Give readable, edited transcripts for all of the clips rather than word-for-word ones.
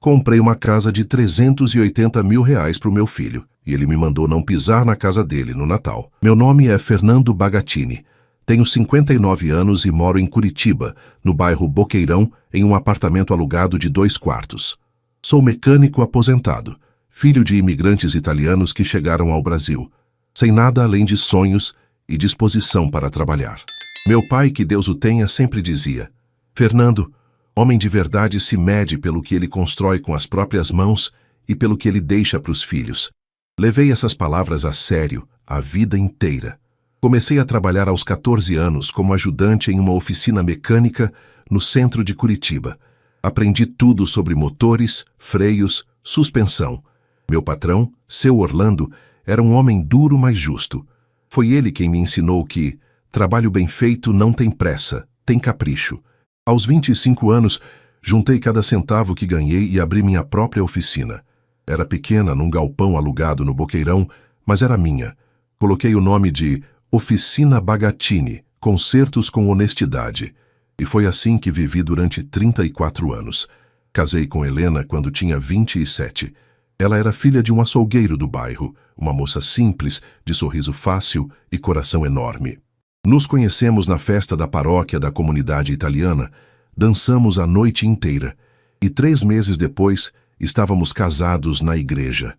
Comprei uma casa de 380 mil reais para o meu filho, e ele me mandou não pisar na casa dele no Natal. Meu nome é Fernando Bagatini. Tenho 59 anos e moro em Curitiba, no bairro Boqueirão, em um apartamento alugado de 2 quartos. Sou mecânico aposentado, filho de imigrantes italianos que chegaram ao Brasil, sem nada além de sonhos e disposição para trabalhar. Meu pai, que Deus o tenha, sempre dizia: Fernando, homem de verdade se mede pelo que ele constrói com as próprias mãos e pelo que ele deixa para os filhos. Levei essas palavras a sério a vida inteira. Comecei a trabalhar aos 14 anos como ajudante em uma oficina mecânica no centro de Curitiba. Aprendi tudo sobre motores, freios, suspensão. Meu patrão, seu Orlando, era um homem duro, mas justo. Foi ele quem me ensinou que trabalho bem feito não tem pressa, tem capricho. Aos 25 anos, juntei cada centavo que ganhei e abri minha própria oficina. Era pequena, num galpão alugado no Boqueirão, mas era minha. Coloquei o nome de Oficina Bagatini, Consertos com Honestidade. E foi assim que vivi durante 34 anos. Casei com Helena quando tinha 27. Ela era filha de um açougueiro do bairro, uma moça simples, de sorriso fácil e coração enorme. Nos conhecemos na festa da paróquia da comunidade italiana, dançamos a noite inteira e 3 meses depois estávamos casados na igreja.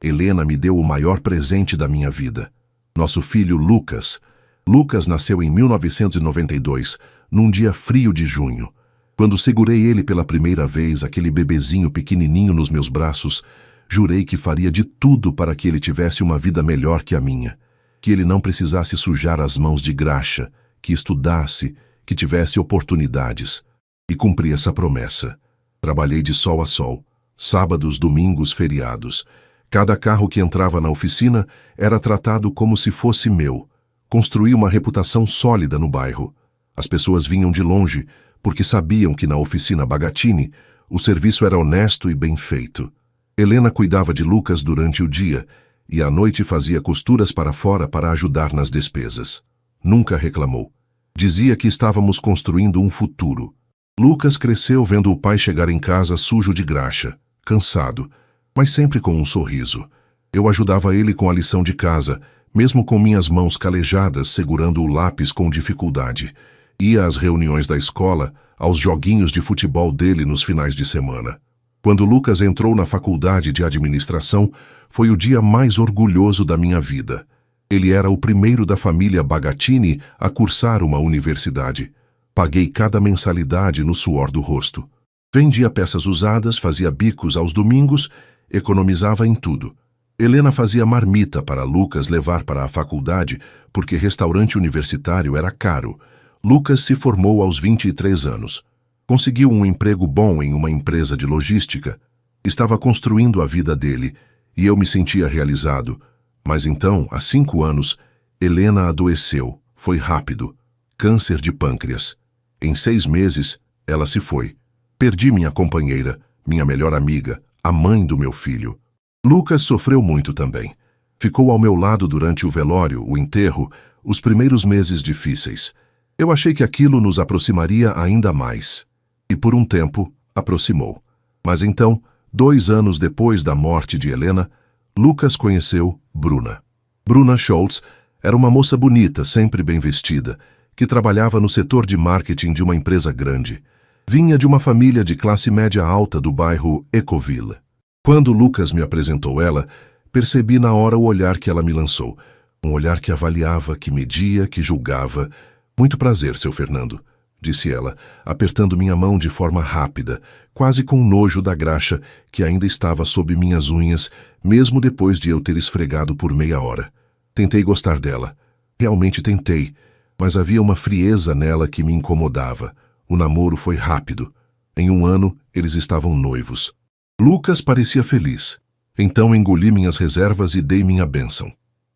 Helena me deu o maior presente da minha vida. Nosso filho Lucas. Lucas nasceu em 1992, num dia frio de junho. Quando segurei ele pela primeira vez, aquele bebezinho pequenininho nos meus braços, jurei que faria de tudo para que ele tivesse uma vida melhor que a minha. Que ele não precisasse sujar as mãos de graxa, que estudasse, que tivesse oportunidades. E cumpri essa promessa. Trabalhei de sol a sol, sábados, domingos, feriados. Cada carro que entrava na oficina era tratado como se fosse meu. Construí uma reputação sólida no bairro. As pessoas vinham de longe, porque sabiam que na oficina Bagatini o serviço era honesto e bem feito. Helena cuidava de Lucas durante o dia, e à noite fazia costuras para fora para ajudar nas despesas. Nunca reclamou. Dizia que estávamos construindo um futuro. Lucas cresceu vendo o pai chegar em casa sujo de graxa, cansado, mas sempre com um sorriso. Eu ajudava ele com a lição de casa, mesmo com minhas mãos calejadas segurando o lápis com dificuldade. Ia às reuniões da escola, aos joguinhos de futebol dele nos finais de semana. Quando Lucas entrou na faculdade de administração, foi o dia mais orgulhoso da minha vida. Ele era o primeiro da família Bagatini a cursar uma universidade. Paguei cada mensalidade no suor do rosto. Vendia peças usadas, fazia bicos aos domingos, economizava em tudo. Helena fazia marmita para Lucas levar para a faculdade, porque restaurante universitário era caro. Lucas se formou aos 23 anos. Conseguiu um emprego bom em uma empresa de logística. Estava construindo a vida dele, e eu me sentia realizado. Mas então, há 5 anos, Helena adoeceu. Foi rápido. Câncer de pâncreas. Em 6 meses, ela se foi. Perdi minha companheira, minha melhor amiga, a mãe do meu filho. Lucas sofreu muito também. Ficou ao meu lado durante o velório, o enterro, os primeiros meses difíceis. Eu achei que aquilo nos aproximaria ainda mais. E por um tempo, aproximou. Mas então, 2 anos depois da morte de Helena, Lucas conheceu Bruna. Bruna Schultz era uma moça bonita, sempre bem vestida, que trabalhava no setor de marketing de uma empresa grande. Vinha de uma família de classe média alta do bairro Ecoville. Quando Lucas me apresentou ela, percebi na hora o olhar que ela me lançou. Um olhar que avaliava, que media, que julgava. Muito prazer, seu Fernando, disse ela, apertando minha mão de forma rápida, quase com nojo da graxa que ainda estava sob minhas unhas, mesmo depois de eu ter esfregado por meia hora. Tentei gostar dela. Realmente tentei, mas havia uma frieza nela que me incomodava. O namoro foi rápido. Em 1 ano, eles estavam noivos. Lucas parecia feliz. Então engoli minhas reservas e dei minha bênção.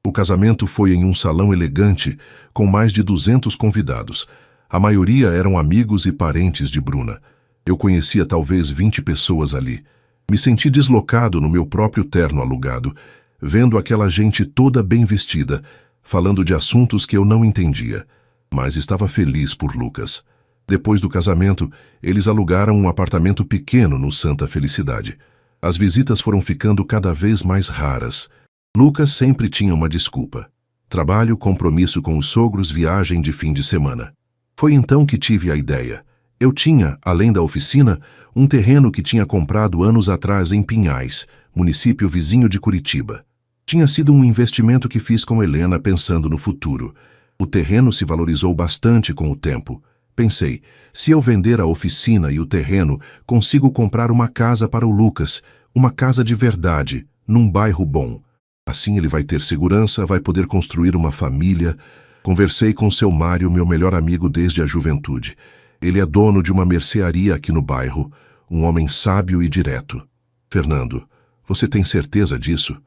O casamento foi em um salão elegante, com mais de 200 convidados. A maioria eram amigos e parentes de Bruna. Eu conhecia talvez 20 pessoas ali. Me senti deslocado no meu próprio terno alugado, vendo aquela gente toda bem vestida, falando de assuntos que eu não entendia. Mas estava feliz por Lucas. Depois do casamento, eles alugaram um apartamento pequeno no Santa Felicidade. As visitas foram ficando cada vez mais raras. Lucas sempre tinha uma desculpa: trabalho, compromisso com os sogros, viagem de fim de semana. Foi então que tive a ideia. Eu tinha, além da oficina, um terreno que tinha comprado anos atrás em Pinhais, município vizinho de Curitiba. Tinha sido um investimento que fiz com Helena pensando no futuro. O terreno se valorizou bastante com o tempo. Pensei, se eu vender a oficina e o terreno, consigo comprar uma casa para o Lucas, uma casa de verdade, num bairro bom. Assim ele vai ter segurança, vai poder construir uma família. Conversei com seu Mário, meu melhor amigo desde a juventude. Ele é dono de uma mercearia aqui no bairro, um homem sábio e direto. Fernando, você tem certeza disso?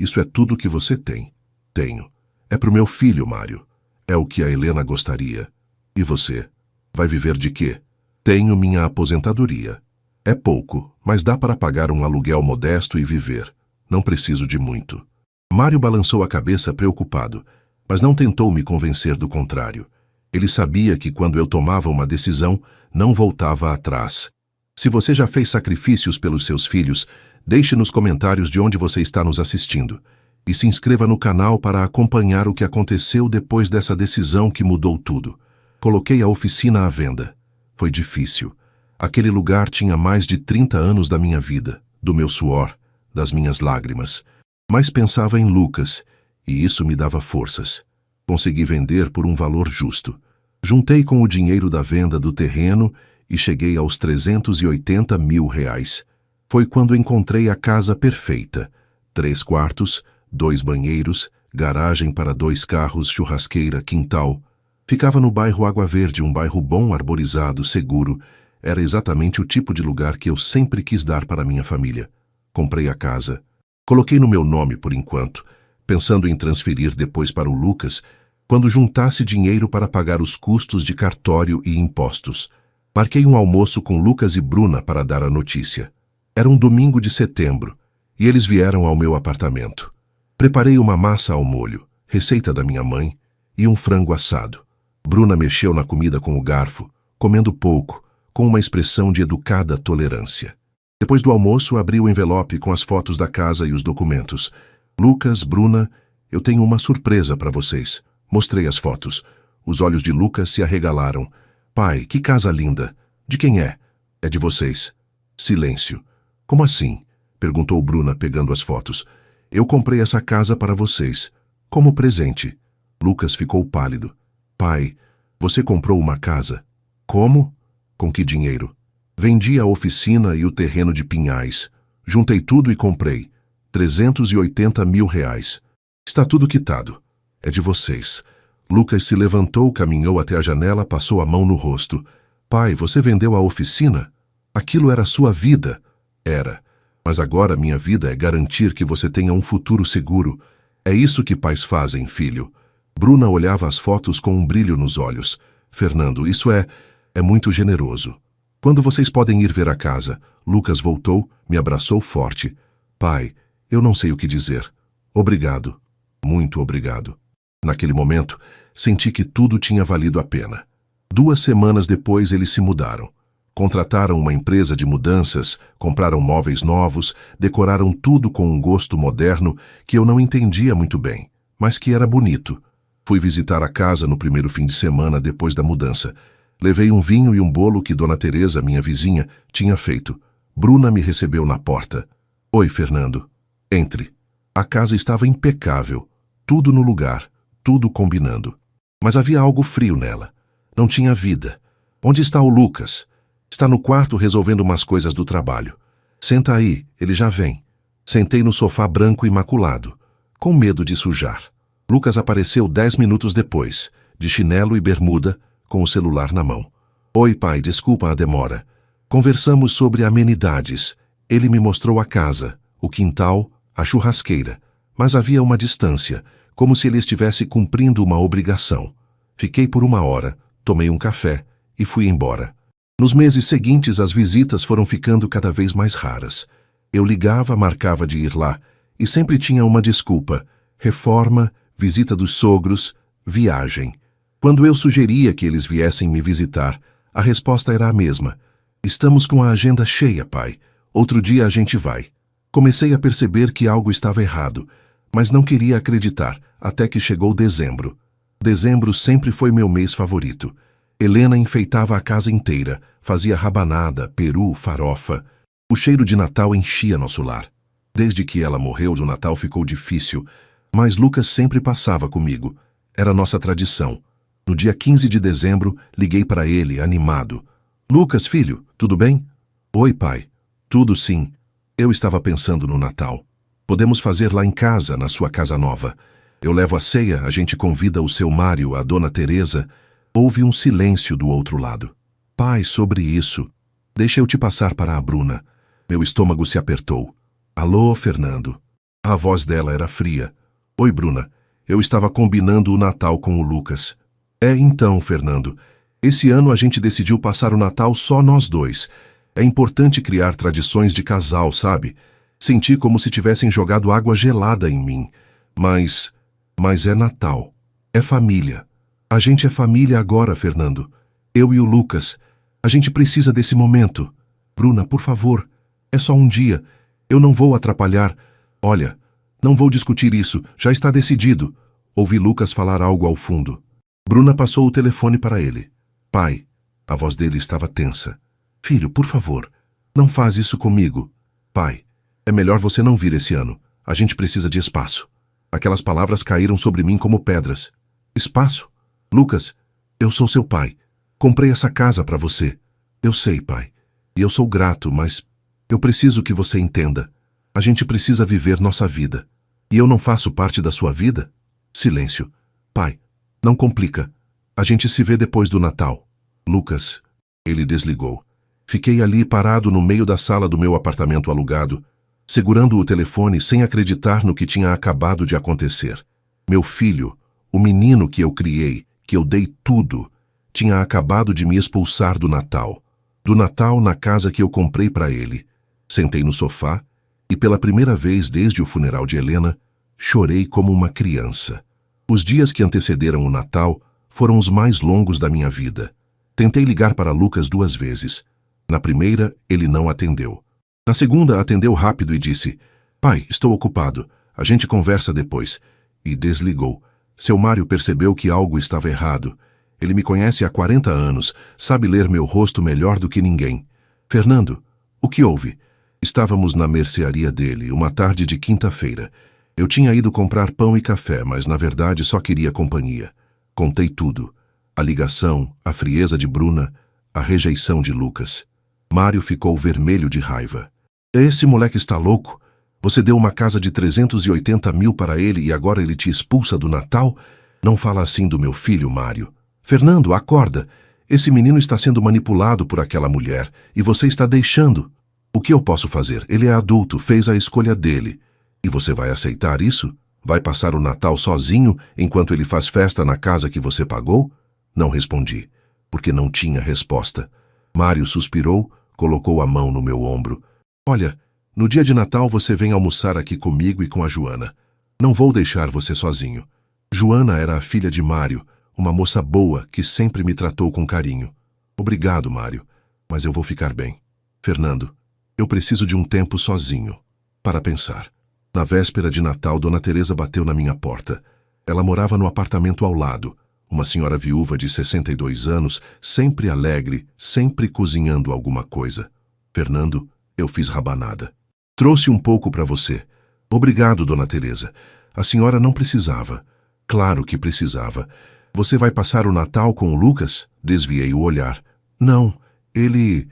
Isso é tudo que você tem. Tenho. É pro meu filho, Mário. É o que a Helena gostaria. E você? Vai viver de quê? Tenho minha aposentadoria. É pouco, mas dá para pagar um aluguel modesto e viver. Não preciso de muito. Mário balançou a cabeça preocupado, mas não tentou me convencer do contrário. Ele sabia que quando eu tomava uma decisão, não voltava atrás. Se você já fez sacrifícios pelos seus filhos, deixe nos comentários de onde você está nos assistindo. E se inscreva no canal para acompanhar o que aconteceu depois dessa decisão que mudou tudo. Coloquei a oficina à venda. Foi difícil. Aquele lugar tinha mais de 30 anos da minha vida, do meu suor, das minhas lágrimas. Mas pensava em Lucas, e isso me dava forças. Consegui vender por um valor justo. Juntei com o dinheiro da venda do terreno e cheguei aos 380 mil reais. Foi quando encontrei a casa perfeita. 3 quartos, 2 banheiros, garagem para 2 carros, churrasqueira, quintal. Ficava no bairro Água Verde, um bairro bom, arborizado, seguro. Era exatamente o tipo de lugar que eu sempre quis dar para minha família. Comprei a casa. Coloquei no meu nome por enquanto, pensando em transferir depois para o Lucas, quando juntasse dinheiro para pagar os custos de cartório e impostos. Marquei um almoço com Lucas e Bruna para dar a notícia. Era um domingo de setembro, e eles vieram ao meu apartamento. Preparei uma massa ao molho, receita da minha mãe, e um frango assado. Bruna mexeu na comida com o garfo, comendo pouco, com uma expressão de educada tolerância. Depois do almoço, abri o envelope com as fotos da casa e os documentos. Lucas, Bruna, eu tenho uma surpresa para vocês. Mostrei as fotos. Os olhos de Lucas se arregalaram. Pai, que casa linda. De quem é? É de vocês. Silêncio. Como assim? Perguntou Bruna, pegando as fotos. Eu comprei essa casa para vocês, como presente. Lucas ficou pálido. Pai, você comprou uma casa? Como? Com que dinheiro? Vendi a oficina e o terreno de Pinhais. Juntei tudo e comprei. 380 mil reais. Está tudo quitado. É de vocês. Lucas se levantou, caminhou até a janela, passou a mão no rosto. Pai, você vendeu a oficina? Aquilo era sua vida. Era. Mas agora minha vida é garantir que você tenha um futuro seguro. É isso que pais fazem, filho. Bruna olhava as fotos com um brilho nos olhos. Fernando, isso é muito generoso. Quando vocês podem ir ver a casa? Lucas voltou, me abraçou forte. Pai, eu não sei o que dizer. Obrigado. Muito obrigado. Naquele momento, senti que tudo tinha valido a pena. 2 semanas depois, eles se mudaram. Contrataram uma empresa de mudanças, compraram móveis novos, decoraram tudo com um gosto moderno que eu não entendia muito bem, mas que era bonito. Fui visitar a casa no primeiro fim de semana depois da mudança. Levei um vinho e um bolo que Dona Teresa, minha vizinha, tinha feito. Bruna me recebeu na porta. Oi, Fernando. Entre. A casa estava impecável. Tudo no lugar, tudo combinando. Mas havia algo frio nela. Não tinha vida. Onde está o Lucas? Está no quarto resolvendo umas coisas do trabalho. Senta aí, ele já vem. Sentei no sofá branco imaculado, com medo de sujar. Lucas apareceu 10 minutos depois, de chinelo e bermuda, com o celular na mão. Oi, pai, desculpa a demora. Conversamos sobre amenidades. Ele me mostrou a casa, o quintal, a churrasqueira. Mas havia uma distância, como se ele estivesse cumprindo uma obrigação. Fiquei por 1 hora, tomei um café e fui embora. Nos meses seguintes, as visitas foram ficando cada vez mais raras. Eu ligava, marcava de ir lá, e sempre tinha uma desculpa. Reforma, visita dos sogros, viagem. Quando eu sugeria que eles viessem me visitar, A resposta era a mesma. Estamos com a agenda cheia, pai. Outro dia a gente vai. Comecei a perceber que algo estava errado, mas não queria acreditar, até que chegou dezembro. Dezembro sempre foi meu mês favorito. Helena enfeitava a casa inteira, fazia rabanada, peru, farofa. O cheiro de Natal enchia nosso lar. Desde que ela morreu, o Natal ficou difícil, mas Lucas sempre passava comigo. Era nossa tradição. No dia 15 de dezembro, liguei para ele, animado. Lucas, filho, tudo bem? Oi, pai. Tudo sim. Eu estava pensando no Natal. Podemos fazer lá em casa, na sua casa nova. Eu levo a ceia, a gente convida o seu Mário, a dona Teresa. Houve um silêncio do outro lado. Pai, sobre isso. Deixa eu te passar para a Bruna. Meu estômago se apertou. Alô, Fernando. A voz dela era fria. Oi, Bruna. Eu estava combinando o Natal com o Lucas. Então, Fernando. Esse ano a gente decidiu passar o Natal só nós dois. É importante criar tradições de casal, sabe? Senti como se tivessem jogado água gelada em mim. Mas é Natal. É família. A gente é família agora, Fernando. Eu e o Lucas. A gente precisa desse momento. Bruna, por favor. É só um dia. Eu não vou atrapalhar. Olha, não vou discutir isso. Já está decidido. Ouvi Lucas falar algo ao fundo. Bruna passou o telefone para ele. Pai. A voz dele estava tensa. Filho, por favor. Não faz isso comigo. Pai. É melhor você não vir esse ano. A gente precisa de espaço. Aquelas palavras caíram sobre mim como pedras. Espaço? Lucas, eu sou seu pai. Comprei essa casa para você. Eu sei, pai. E eu sou grato, mas eu preciso que você entenda. A gente precisa viver nossa vida. E eu não faço parte da sua vida? Silêncio. Pai, não complica. A gente se vê depois do Natal. Lucas. Ele desligou. Fiquei ali parado no meio da sala do meu apartamento alugado, segurando o telefone sem acreditar no que tinha acabado de acontecer. Meu filho, o menino que eu criei, que eu dei tudo, tinha acabado de me expulsar do Natal. Do Natal na casa que eu comprei para ele. Sentei no sofá e, pela primeira vez desde o funeral de Helena, chorei como uma criança. Os dias que antecederam o Natal foram os mais longos da minha vida. Tentei ligar para Lucas 2 vezes. Na primeira, ele não atendeu. Na segunda, atendeu rápido e disse: Pai, estou ocupado. A gente conversa depois. E desligou. Seu Mário percebeu que algo estava errado. Ele me conhece há 40 anos, sabe ler meu rosto melhor do que ninguém. Fernando, o que houve? Estávamos na mercearia dele, uma tarde de quinta-feira. Eu tinha ido comprar pão e café, mas na verdade só queria companhia. Contei tudo. A ligação, a frieza de Bruna, a rejeição de Lucas. Mário ficou vermelho de raiva. Esse moleque está louco? Você deu uma casa de 380 mil para ele e agora ele te expulsa do Natal? Não fala assim do meu filho, Mário. Fernando, acorda. Esse menino está sendo manipulado por aquela mulher e você está deixando. O que eu posso fazer? Ele é adulto, fez a escolha dele. E você vai aceitar isso? Vai passar o Natal sozinho enquanto ele faz festa na casa que você pagou? Não respondi, porque não tinha resposta. Mário suspirou, colocou a mão no meu ombro. Olha, no dia de Natal você vem almoçar aqui comigo e com a Joana. Não vou deixar você sozinho. Joana era a filha de Mário, uma moça boa que sempre me tratou com carinho. Obrigado, Mário, mas eu vou ficar bem. Fernando, eu preciso de um tempo sozinho, para pensar. Na véspera de Natal, Dona Teresa bateu na minha porta. Ela morava no apartamento ao lado. Uma senhora viúva de 62 anos, sempre alegre, sempre cozinhando alguma coisa. Fernando, eu fiz rabanada. Trouxe um pouco para você. Obrigado, Dona Teresa. A senhora não precisava. Claro que precisava. Você vai passar o Natal com o Lucas? Desviei o olhar. Não, ele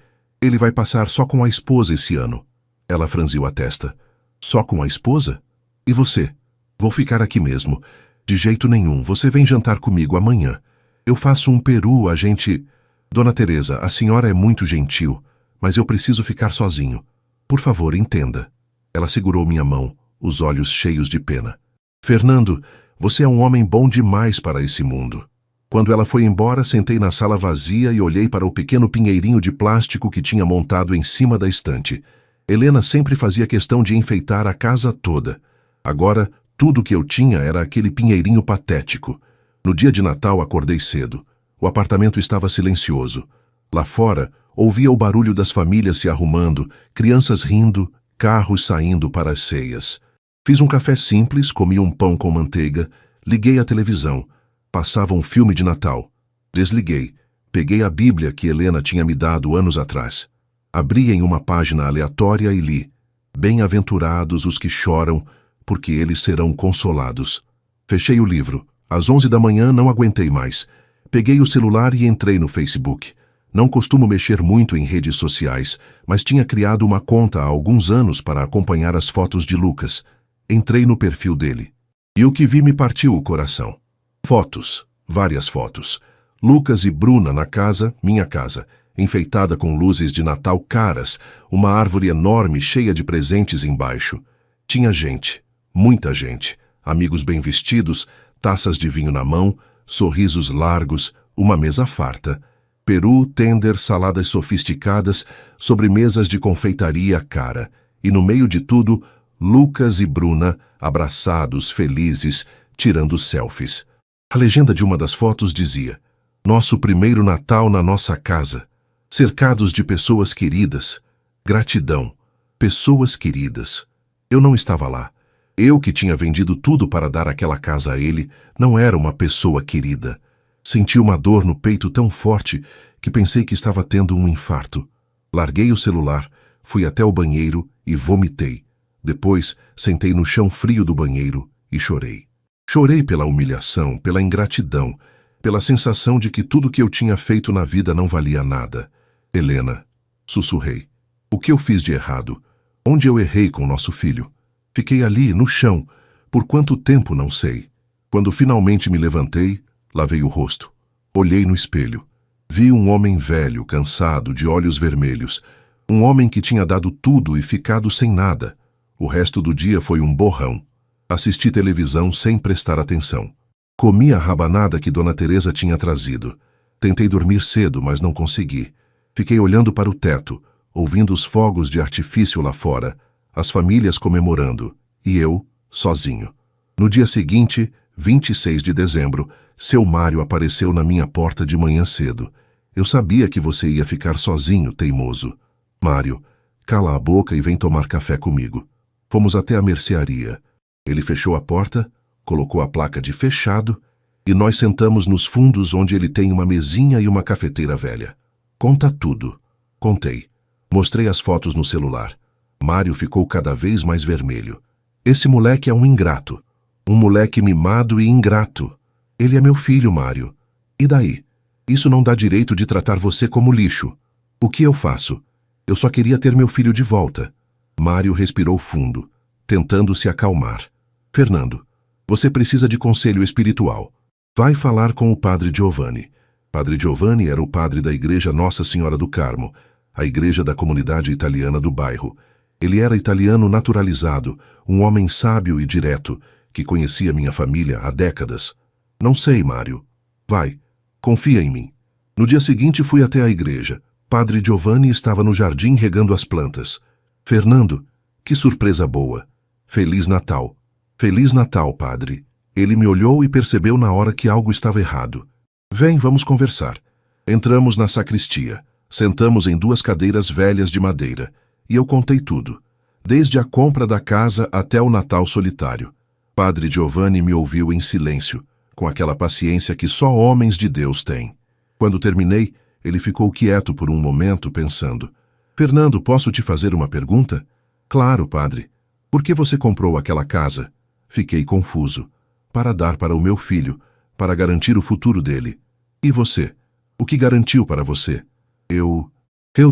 vai passar só com a esposa esse ano. Ela franziu a testa. Só com a esposa? E você? Vou ficar aqui mesmo. De jeito nenhum, você vem jantar comigo amanhã. Eu faço um peru, a gente... Dona Teresa, a senhora é muito gentil, mas eu preciso ficar sozinho. Por favor, entenda. Ela segurou minha mão, os olhos cheios de pena. Fernando, você é um homem bom demais para esse mundo. Quando ela foi embora, sentei na sala vazia e olhei para o pequeno pinheirinho de plástico que tinha montado em cima da estante. Helena sempre fazia questão de enfeitar a casa toda. Agora, tudo que eu tinha era aquele pinheirinho patético. No dia de Natal, acordei cedo. O apartamento estava silencioso. Lá fora, ouvia o barulho das famílias se arrumando, crianças rindo, carros saindo para as ceias. Fiz um café simples, comi um pão com manteiga, liguei a televisão. Passava um filme de Natal. Desliguei. Peguei a Bíblia que Helena tinha me dado anos atrás. Abri em uma página aleatória e li: Bem-aventurados os que choram, porque eles serão consolados. Fechei o livro. Às 11 da manhã não aguentei mais. Peguei o celular e entrei no Facebook. Não costumo mexer muito em redes sociais, mas tinha criado uma conta há alguns anos para acompanhar as fotos de Lucas. Entrei no perfil dele. E o que vi me partiu o coração. Fotos. Várias fotos. Lucas e Bruna na casa, minha casa, enfeitada com luzes de Natal caras, uma árvore enorme cheia de presentes embaixo. Tinha gente, muita gente, amigos bem vestidos, taças de vinho na mão, sorrisos largos, uma mesa farta. Peru, tender, saladas sofisticadas, sobremesas de confeitaria cara. E no meio de tudo, Lucas e Bruna, abraçados, felizes, tirando selfies. A legenda de uma das fotos dizia: Nosso primeiro Natal na nossa casa, cercados de pessoas queridas. Gratidão. Pessoas queridas. Eu não estava lá. Eu que tinha vendido tudo para dar aquela casa a ele, não era uma pessoa querida. Senti uma dor no peito tão forte que pensei que estava tendo um infarto. Larguei o celular, fui até o banheiro e vomitei. Depois, sentei no chão frio do banheiro e chorei. Chorei pela humilhação, pela ingratidão, pela sensação de que tudo que eu tinha feito na vida não valia nada. Helena, sussurrei. O que eu fiz de errado? Onde eu errei com nosso filho? Fiquei ali, no chão. Por quanto tempo, não sei. Quando finalmente me levantei, lavei o rosto. Olhei no espelho. Vi um homem velho, cansado, de olhos vermelhos. Um homem que tinha dado tudo e ficado sem nada. O resto do dia foi um borrão. Assisti televisão sem prestar atenção. Comi a rabanada que Dona Teresa tinha trazido. Tentei dormir cedo, mas não consegui. Fiquei olhando para o teto, ouvindo os fogos de artifício lá fora, as famílias comemorando, e eu, sozinho. No dia seguinte, 26 de dezembro, seu Mário apareceu na minha porta de manhã cedo. Eu sabia que você ia ficar sozinho, teimoso. Mário, cala a boca e vem tomar café comigo. Fomos até a mercearia. Ele fechou a porta, colocou a placa de fechado e nós sentamos nos fundos onde ele tem uma mesinha e uma cafeteira velha. Conta tudo. Contei. Mostrei as fotos no celular. Mário ficou cada vez mais vermelho. Esse moleque é um ingrato. Um moleque mimado e ingrato. Ele é meu filho, Mário. E daí? Isso não dá direito de tratar você como lixo. O que eu faço? Eu só queria ter meu filho de volta. Mário respirou fundo, tentando se acalmar. Fernando, você precisa de conselho espiritual. Vai falar com o padre Giovanni. Padre Giovanni era o padre da igreja Nossa Senhora do Carmo, a igreja da comunidade italiana do bairro. Ele era italiano naturalizado, um homem sábio e direto, que conhecia minha família há décadas. Não sei, Mário. Vai, confia em mim. No dia seguinte fui até a igreja. Padre Giovanni estava no jardim regando as plantas. Fernando, que surpresa boa. Feliz Natal. Feliz Natal, padre. Ele me olhou e percebeu na hora que algo estava errado. Vem, vamos conversar. Entramos na sacristia. Sentamos em 2 cadeiras velhas de madeira. E eu contei tudo. Desde a compra da casa até o Natal solitário. Padre Giovanni me ouviu em silêncio, com aquela paciência que só homens de Deus têm. Quando terminei, ele ficou quieto por um momento, pensando. Fernando, posso te fazer uma pergunta? Claro, padre. Por que você comprou aquela casa? Fiquei confuso. Para dar para o meu filho, para garantir o futuro dele. E você? O que garantiu para você? Eu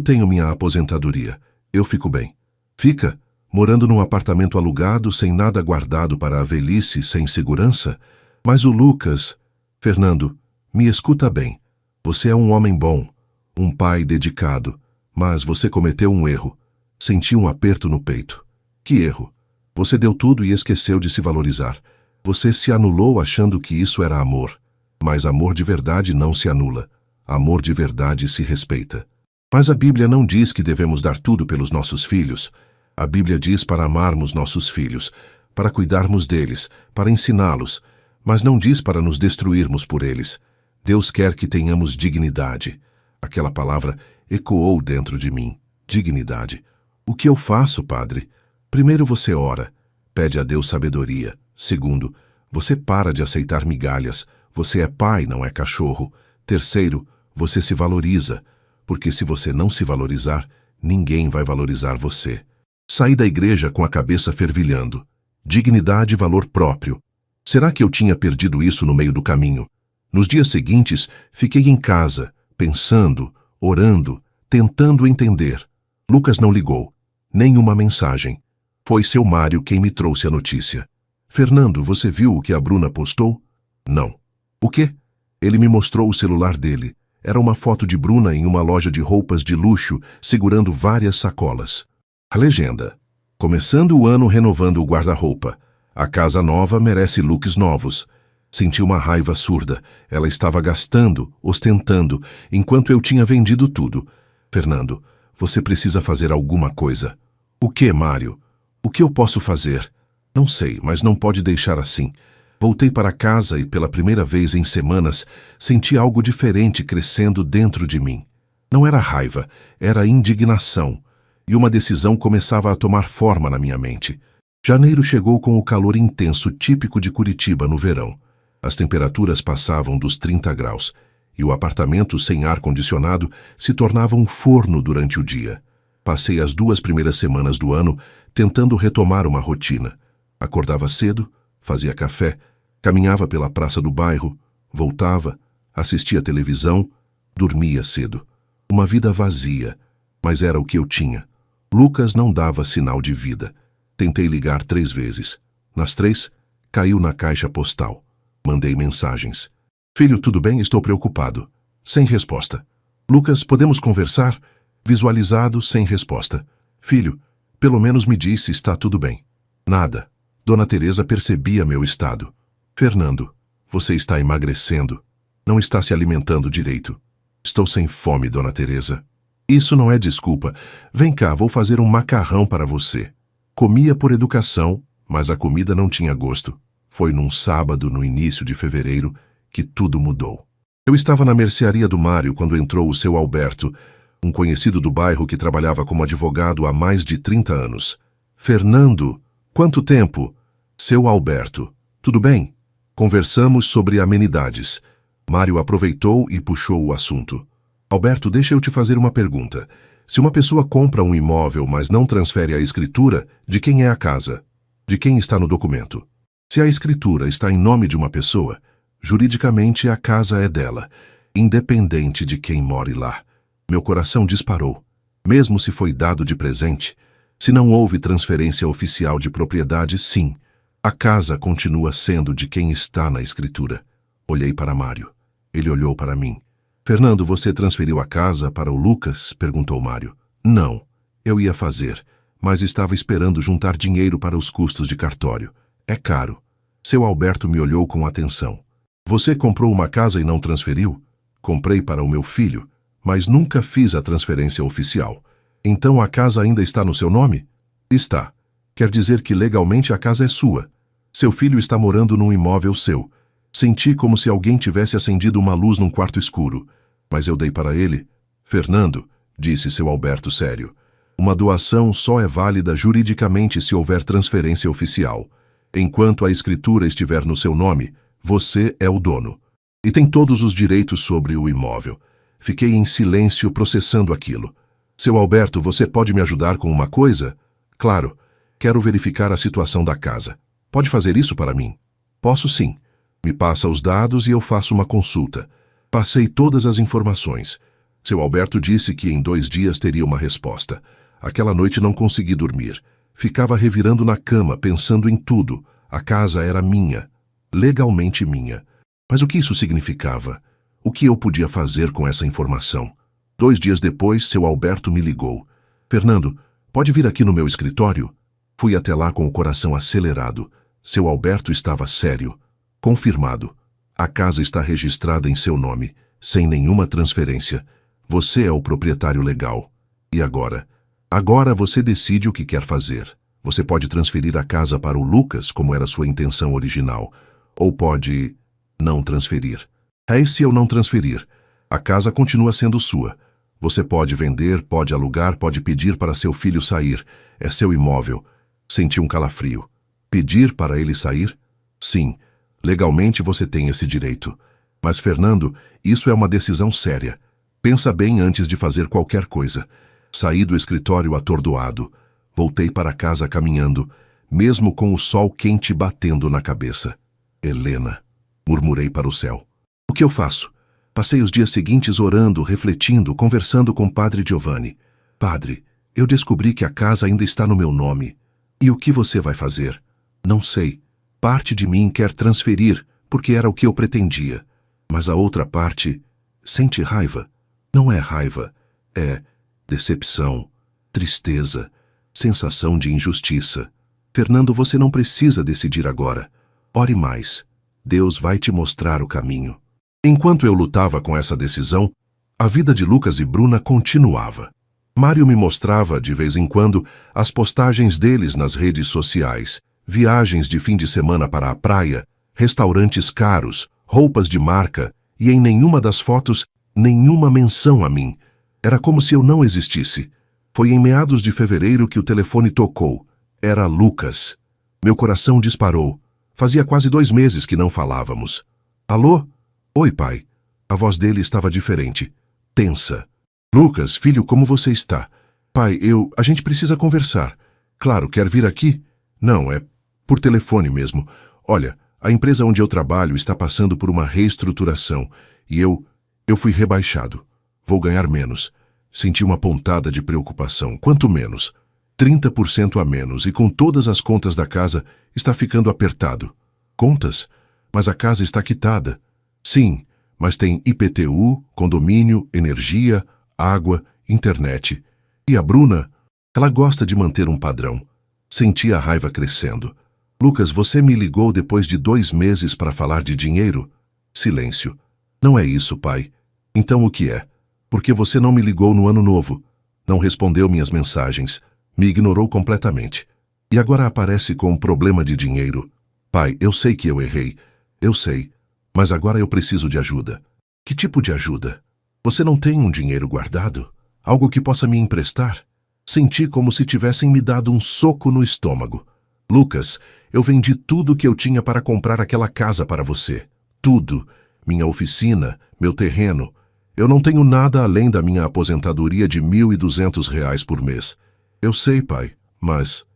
tenho minha aposentadoria. Eu fico bem. Fica? Morando num apartamento alugado, sem nada guardado para a velhice, sem segurança? Mas o Lucas... Fernando, me escuta bem. Você é um homem bom, um pai dedicado, mas você cometeu um erro. Senti um aperto no peito. Que erro? Você deu tudo e esqueceu de se valorizar. Você se anulou achando que isso era amor. Mas amor de verdade não se anula. Amor de verdade se respeita. Mas a Bíblia não diz que devemos dar tudo pelos nossos filhos. A Bíblia diz para amarmos nossos filhos, para cuidarmos deles, para ensiná-los, mas não diz para nos destruirmos por eles. Deus quer que tenhamos dignidade. Aquela palavra ecoou dentro de mim. Dignidade. O que eu faço, padre? Primeiro você ora, pede a Deus sabedoria. Segundo, você para de aceitar migalhas. Você é pai, não é cachorro. Terceiro, você se valoriza, porque se você não se valorizar, ninguém vai valorizar você. Saí da igreja com a cabeça fervilhando. Dignidade e valor próprio. Será que eu tinha perdido isso no meio do caminho? Nos dias seguintes, fiquei em casa, pensando, orando, tentando entender. Lucas não ligou. Nenhuma mensagem. Foi seu Mário quem me trouxe a notícia. Fernando, você viu o que a Bruna postou? Não. O quê? Ele me mostrou o celular dele. Era uma foto de Bruna em uma loja de roupas de luxo, segurando várias sacolas. A legenda. Começando o ano renovando o guarda-roupa. A casa nova merece looks novos. Senti uma raiva surda. Ela estava gastando, ostentando, enquanto eu tinha vendido tudo. Fernando, você precisa fazer alguma coisa. O que, Mário? O que eu posso fazer? Não sei, mas não pode deixar assim. Voltei para casa e, pela primeira vez em semanas, senti algo diferente crescendo dentro de mim. Não era raiva, era indignação. E uma decisão começava a tomar forma na minha mente. Janeiro chegou com o calor intenso típico de Curitiba no verão. As temperaturas passavam dos 30 graus, e o apartamento sem ar-condicionado se tornava um forno durante o dia. Passei as 2 primeiras semanas do ano tentando retomar uma rotina. Acordava cedo, fazia café, caminhava pela praça do bairro, voltava, assistia televisão, dormia cedo. Uma vida vazia, mas era o que eu tinha. Lucas não dava sinal de vida. Tentei ligar 3 vezes. Nas 3, caiu na caixa postal. Mandei mensagens. Filho, tudo bem? Estou preocupado. Sem resposta. Lucas, podemos conversar? Visualizado, sem resposta. Filho, pelo menos me disse está tudo bem. Nada. Dona Teresa percebia meu estado. Fernando, você está emagrecendo. Não está se alimentando direito. Estou sem fome, Dona Teresa. Isso não é desculpa. Vem cá, vou fazer um macarrão para você. Comia por educação, mas a comida não tinha gosto. Foi num sábado, no início de fevereiro, que tudo mudou. Eu estava na mercearia do Mário quando entrou o seu Alberto, um conhecido do bairro que trabalhava como advogado há mais de 30 anos. Fernando, quanto tempo? Seu Alberto, tudo bem? Conversamos sobre amenidades. Mário aproveitou e puxou o assunto. Alberto, deixa eu te fazer uma pergunta. Se uma pessoa compra um imóvel, mas não transfere a escritura, de quem é a casa? De quem está no documento? Se a escritura está em nome de uma pessoa, juridicamente a casa é dela, independente de quem more lá. Meu coração disparou. Mesmo se foi dado de presente, se não houve transferência oficial de propriedade, sim, a casa continua sendo de quem está na escritura. Olhei para Mário. Ele olhou para mim. Fernando, você transferiu a casa para o Lucas? Perguntou Mário. Não, eu ia fazer, mas estava esperando juntar dinheiro para os custos de cartório. É caro. Seu Alberto me olhou com atenção. Você comprou uma casa e não transferiu? Comprei para o meu filho, mas nunca fiz a transferência oficial. Então a casa ainda está no seu nome? Está. Quer dizer que legalmente a casa é sua. Seu filho está morando num imóvel seu. Senti como se alguém tivesse acendido uma luz num quarto escuro. Mas eu dei para ele. Fernando, disse seu Alberto sério, uma doação só é válida juridicamente se houver transferência oficial. Enquanto a escritura estiver no seu nome, você é o dono. E tem todos os direitos sobre o imóvel. Fiquei em silêncio processando aquilo. Seu Alberto, você pode me ajudar com uma coisa? Claro. Quero verificar a situação da casa. Pode fazer isso para mim? Posso sim. Me passa os dados e eu faço uma consulta. Passei todas as informações. Seu Alberto disse que em 2 dias teria uma resposta. Aquela noite não consegui dormir. Ficava revirando na cama, pensando em tudo. A casa era minha. Legalmente minha. Mas o que isso significava? O que eu podia fazer com essa informação? 2 dias depois, seu Alberto me ligou. Fernando, pode vir aqui no meu escritório? Fui até lá com o coração acelerado. Seu Alberto estava sério. Confirmado. A casa está registrada em seu nome, sem nenhuma transferência. Você é o proprietário legal. E agora? Agora você decide o que quer fazer. Você pode transferir a casa para o Lucas, como era sua intenção original, ou pode não transferir. E se eu não transferir? A casa continua sendo sua. Você pode vender, pode alugar, pode pedir para seu filho sair. É seu imóvel. Senti um calafrio. Pedir para ele sair? Sim, legalmente você tem esse direito. Mas, Fernando, isso é uma decisão séria. Pensa bem antes de fazer qualquer coisa. Saí do escritório atordoado. Voltei para casa caminhando, mesmo com o sol quente batendo na cabeça. Helena, murmurei para o céu. O que eu faço? Passei os dias seguintes orando, refletindo, conversando com Padre Giovanni. Padre, eu descobri que a casa ainda está no meu nome. E o que você vai fazer? Não sei. Parte de mim quer transferir, porque era o que eu pretendia. Mas a outra parte sente raiva. Não é raiva, é decepção, tristeza, sensação de injustiça. Fernando, você não precisa decidir agora. Ore mais. Deus vai te mostrar o caminho. Enquanto eu lutava com essa decisão, a vida de Lucas e Bruna continuava. Mário me mostrava, de vez em quando, as postagens deles nas redes sociais, viagens de fim de semana para a praia, restaurantes caros, roupas de marca, e em nenhuma das fotos, nenhuma menção a mim. Era como se eu não existisse. Foi em meados de fevereiro que o telefone tocou. Era Lucas. Meu coração disparou. Fazia quase 2 meses que não falávamos. Alô? Oi, pai. A voz dele estava diferente, tensa. Lucas, filho, como você está? Pai, a gente precisa conversar. Claro, quer vir aqui? Não, é por telefone mesmo. Olha, a empresa onde eu trabalho está passando por uma reestruturação e eu fui rebaixado. Vou ganhar menos. Senti uma pontada de preocupação. Quanto menos? 30% a menos, e com todas as contas da casa está ficando apertado. Contas? Mas a casa está quitada. Sim, mas tem IPTU, condomínio, energia, água, internet. E a Bruna? Ela gosta de manter um padrão. Senti a raiva crescendo. Lucas, você me ligou depois de 2 meses para falar de dinheiro? Silêncio. Não é isso, pai. Então o que é? Por que você não me ligou no ano novo? Não respondeu minhas mensagens. Me ignorou completamente. E agora aparece com um problema de dinheiro. Pai, eu sei que eu errei. Eu sei. Mas agora eu preciso de ajuda. Que tipo de ajuda? Você não tem um dinheiro guardado? Algo que possa me emprestar? Senti como se tivessem me dado um soco no estômago. Lucas, eu vendi tudo que eu tinha para comprar aquela casa para você. Tudo. Minha oficina, meu terreno. Eu não tenho nada além da minha aposentadoria de R$ 1.200 por mês. Eu sei, pai, mas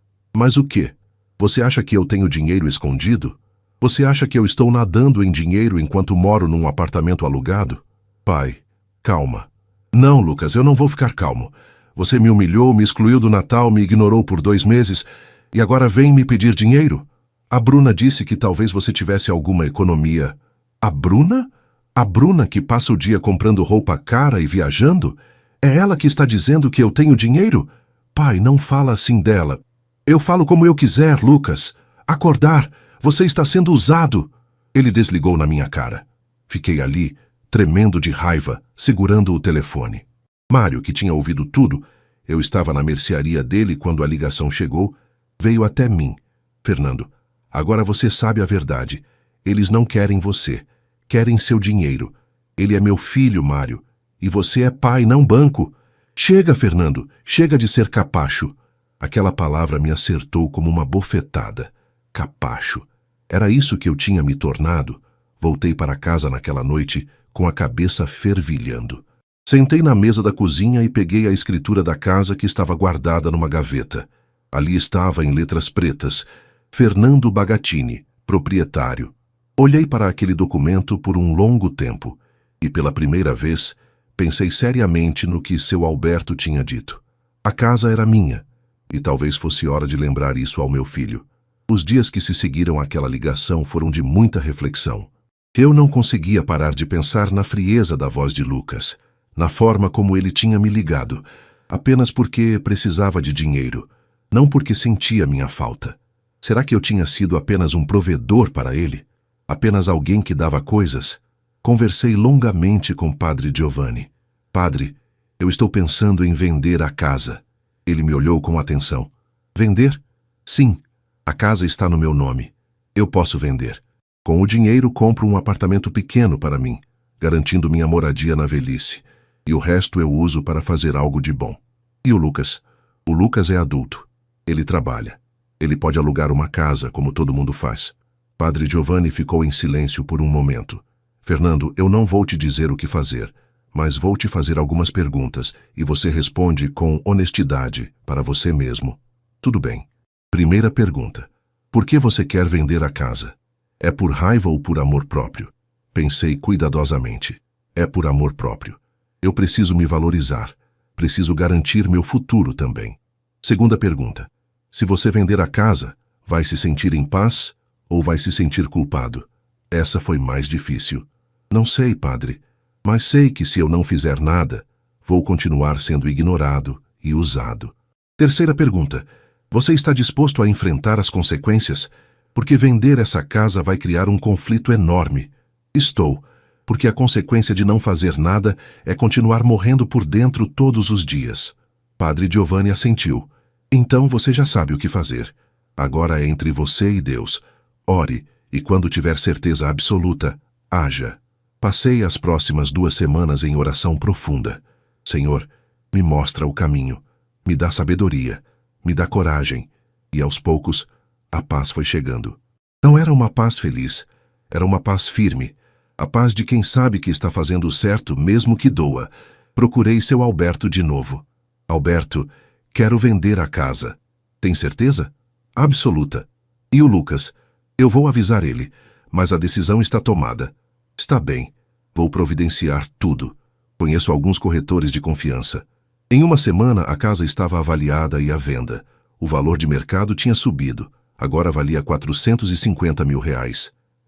o quê? Você acha que eu tenho dinheiro escondido? Você acha que eu estou nadando em dinheiro enquanto moro num apartamento alugado? Pai, calma. Não, Lucas, eu não vou ficar calmo. Você me humilhou, me excluiu do Natal, me ignorou por 2 meses e agora vem me pedir dinheiro? A Bruna disse que talvez você tivesse alguma economia. A Bruna? A Bruna que passa o dia comprando roupa cara e viajando? É ela que está dizendo que eu tenho dinheiro? Pai, não fala assim dela. Eu falo como eu quiser, Lucas. Acordar. Você está sendo usado. Ele desligou na minha cara. Fiquei ali, tremendo de raiva, segurando o telefone. Mário, que tinha ouvido tudo, eu estava na mercearia dele quando a ligação chegou, veio até mim. Fernando, agora você sabe a verdade. Eles não querem você. Querem seu dinheiro. Ele é meu filho, Mário. E você é pai, não banco. Chega, Fernando. Chega de ser capacho. Aquela palavra me acertou como uma bofetada. Capacho. Era isso que eu tinha me tornado. Voltei para casa naquela noite com a cabeça fervilhando. Sentei na mesa da cozinha e peguei a escritura da casa que estava guardada numa gaveta. Ali estava em letras pretas, Fernando Bagatini, proprietário. Olhei para aquele documento por um longo tempo e, pela primeira vez, pensei seriamente no que seu Alberto tinha dito. A casa era minha, e talvez fosse hora de lembrar isso ao meu filho. Os dias que se seguiram àquela ligação foram de muita reflexão. Eu não conseguia parar de pensar na frieza da voz de Lucas, na forma como ele tinha me ligado, apenas porque precisava de dinheiro, não porque sentia minha falta. Será que eu tinha sido apenas um provedor para ele? Apenas alguém que dava coisas? Conversei longamente com Padre Giovanni. Padre, eu estou pensando em vender a casa. Ele me olhou com atenção. Vender? Sim, a casa está no meu nome. Eu posso vender. Com o dinheiro compro um apartamento pequeno para mim. garantindo minha moradia na velhice. E o resto eu uso para fazer algo de bom. E o Lucas? O Lucas é adulto. Ele trabalha. Ele pode alugar uma casa, como todo mundo faz. Padre Giovanni ficou em silêncio por um momento. Fernando, eu não vou te dizer o que fazer, mas vou te fazer algumas perguntas e você responde com honestidade para você mesmo. Tudo bem. Primeira pergunta. Por que você quer vender a casa? É por raiva ou por amor próprio? Pensei cuidadosamente. É por amor próprio. Eu preciso me valorizar. Preciso garantir meu futuro também. Segunda pergunta. Se você vender a casa, vai se sentir em paz ou vai se sentir culpado? Essa foi mais difícil. Não sei, padre, mas sei que se eu não fizer nada, vou continuar sendo ignorado e usado. Terceira pergunta. Você está disposto a enfrentar as consequências? Porque vender essa casa vai criar um conflito enorme. Estou, porque a consequência de não fazer nada é continuar morrendo por dentro todos os dias. Padre Giovanni assentiu. Então você já sabe o que fazer. Agora é entre você e Deus. Ore, e quando tiver certeza absoluta, haja. Passei as próximas 2 semanas em oração profunda. Senhor, me mostra o caminho, me dá sabedoria, me dá coragem. E aos poucos, a paz foi chegando. Não era uma paz feliz, era uma paz firme. A paz de quem sabe que está fazendo o certo, mesmo que doa. Procurei seu Alberto de novo. Alberto, quero vender a casa. Tem certeza? Absoluta. E o Lucas? Eu vou avisar ele, mas a decisão está tomada. Está bem, vou providenciar tudo. Conheço alguns corretores de confiança. Em 1 semana, a casa estava avaliada e à venda. O valor de mercado tinha subido. Agora valia R$450 mil.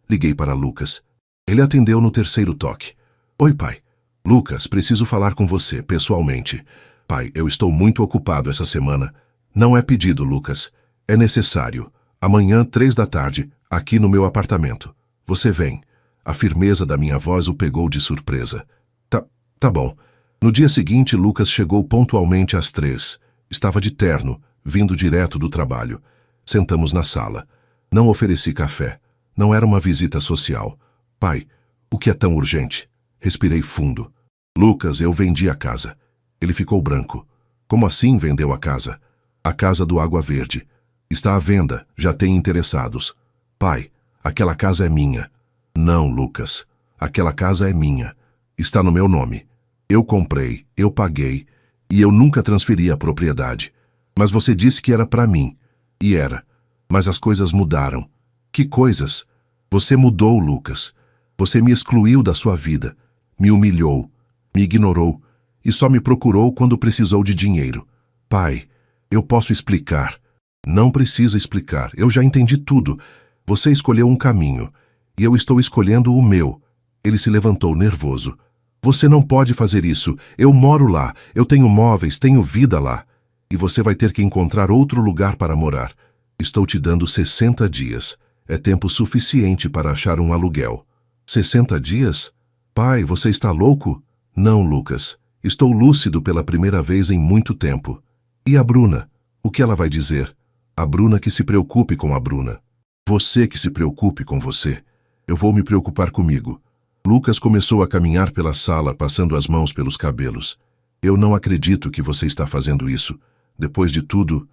Liguei para Lucas. Ele atendeu no 3º toque. Oi, pai. Lucas, preciso falar com você, pessoalmente. Pai, eu estou muito ocupado essa semana. Não é pedido, Lucas. É necessário. Amanhã, 3 da tarde, aqui no meu apartamento. Você vem. A firmeza da minha voz o pegou de surpresa. Tá bom. No dia seguinte, Lucas chegou pontualmente às 3. Estava de terno, vindo direto do trabalho. Sentamos na sala. Não ofereci café. Não era uma visita social. Pai, o que é tão urgente? Respirei fundo. Lucas, eu vendi a casa. Ele ficou branco. Como assim vendeu a casa? A casa do Água Verde. Está à venda, já tem interessados. Pai, aquela casa é minha. Não, Lucas. Aquela casa é minha. Está no meu nome. Eu comprei, eu paguei, e eu nunca transferi a propriedade. Mas você disse que era para mim. E era. Mas as coisas mudaram. Que coisas? Você mudou, Lucas. Você me excluiu da sua vida. Me humilhou. Me ignorou. E só me procurou quando precisou de dinheiro. Pai, eu posso explicar. Não precisa explicar. Eu já entendi tudo. Você escolheu um caminho. E eu estou escolhendo o meu. Ele se levantou nervoso. Você não pode fazer isso. Eu moro lá. Eu tenho móveis, tenho vida lá. E você vai ter que encontrar outro lugar para morar. Estou te dando 60 dias. É tempo suficiente para achar um aluguel. 60 dias? Pai, você está louco? Não, Lucas. Estou lúcido pela primeira vez em muito tempo. E a Bruna? O que ela vai dizer? A Bruna que se preocupe com a Bruna. Você que se preocupe com você. Eu vou me preocupar comigo. Lucas começou a caminhar pela sala, passando as mãos pelos cabelos. Eu não acredito que você está fazendo isso. Depois de tudo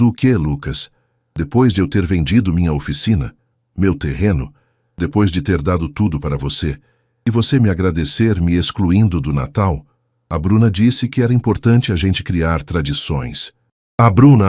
o quê, Lucas? Depois de eu ter vendido minha oficina, meu terreno, depois de ter dado tudo para você, e você me agradecer me excluindo do Natal? A Bruna disse que era importante a gente criar tradições. A Bruna,